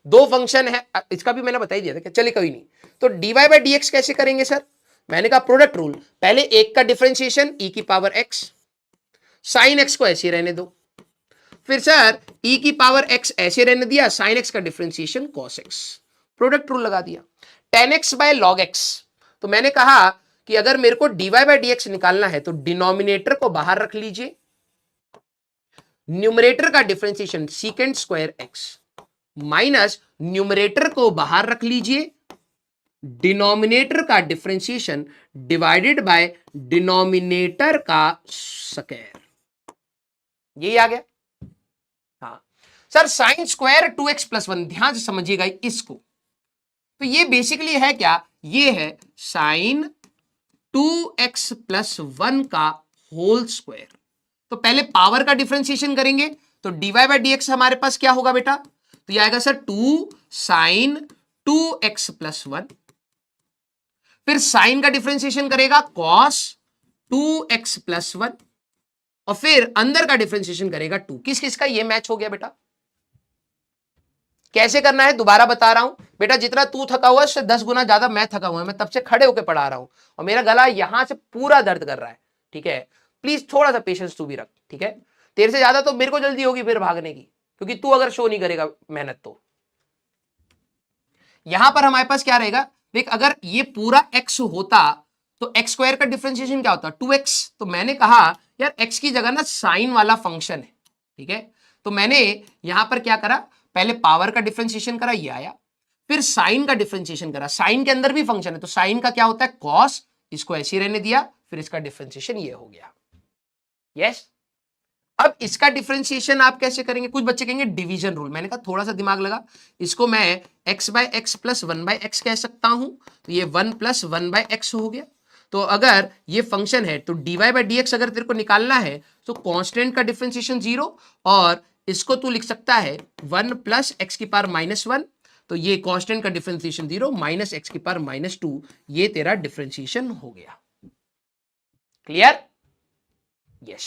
दो फंक्शन है, इसका भी मैंने बता ही दिया था, चलिए कोई नहीं। तो dy बाय dx कैसे करेंगे सर, मैंने कहा प्रोडक्ट रूल, पहले एक का डिफरेंशिएशन e की पावर x, sin x को ऐसे रहने दो, फिर सर e की पावर x ऐसे रहने दिया, sin x का differentiation cos x, product rule लगा दिया। tan x by log x, तो मैंने कहा कि अगर मेरे को dy बाय dx निकालना है तो डिनोमिनेटर को बाहर रख लीजिए, न्यूमरेटर का differentiation sec² x minus numerator को बाहर रख लीजिए, डिनोमिनेटर का डिफरेंशिएशन डिवाइडेड बाय डिनोमिनेटर का स्क्वायर, यही आ गया। हाँ सर sin² 2x + 1, ध्यान से समझिएगा इसको, तो ये बेसिकली है क्या, ये है sin 2x + 1 का होल स्क्वायर। तो पहले पावर का डिफरेंशिएशन करेंगे, तो dy बाय dx हमारे पास क्या होगा बेटा, तो ये आएगा सर 2 sin 2x + 1, फिर साइन का डिफरेंशिएशन करेगा cos 2x + 1, और फिर अंदर का डिफरेंशिएशन करेगा 2। किस किस का ये मैच हो गया बेटा? कैसे करना है दोबारा बता रहा हूं बेटा, जितना तू थका हुआ है उससे 10 गुना ज्यादा मैं थका हुआ है, मैं तब से खड़े होकर पढ़ा रहा हूं और मेरा गला यहां से पूरा दर्द कर रहा है, ठीक है। प्लीज थोड़ा सा पेशेंस तू भी रख, ठीक है। तेरे से ज्यादा तो मेरे को जल्दी होगी फिर भागने की, क्योंकि तू अगर शो नहीं करेगा मेहनत तो। यहां पर हमारे पास क्या रहेगा, देख अगर ये पूरा x होता तो x² का डिफरेंशिएशन क्या होता 2x, तो मैंने कहा यार x की जगह ना साइन वाला फंक्शन है, ठीक है। तो मैंने यहां पर क्या करा, पहले पावर का डिफरेंशिएशन करा, ये आया, फिर साइन का डिफरेंशिएशन करा, साइन के अंदर भी फंक्शन है तो साइन का क्या होता है cos, इसको ऐसे ही रहने दिया, फिर इसका डिफरेंशिएशन ये हो गया। यस, अब इसका डिफरेंशिएशन आप कैसे करेंगे, कुछ बच्चे कहेंगे डिवीजन रूल, मैंने कहा थोड़ा सा दिमाग लगा, इसको मैं x by x + 1 by x कह सकता हूं, तो ये 1 + 1 बाय x हो गया। तो अगर ये फंक्शन है तो dy बाई डी एक्स अगर तेरे को निकालना है तो कांस्टेंट का डिफरेंशिएशन 0 और इसको तू लिख सकता है 1 प्लस एक्स की पावर -1। तो ये कांस्टेंट का डिफरेंशिएशन 0 माइनस एक्स की पावर -2, ये तेरा डिफरेंशिएशन हो गया। क्लियर? यस।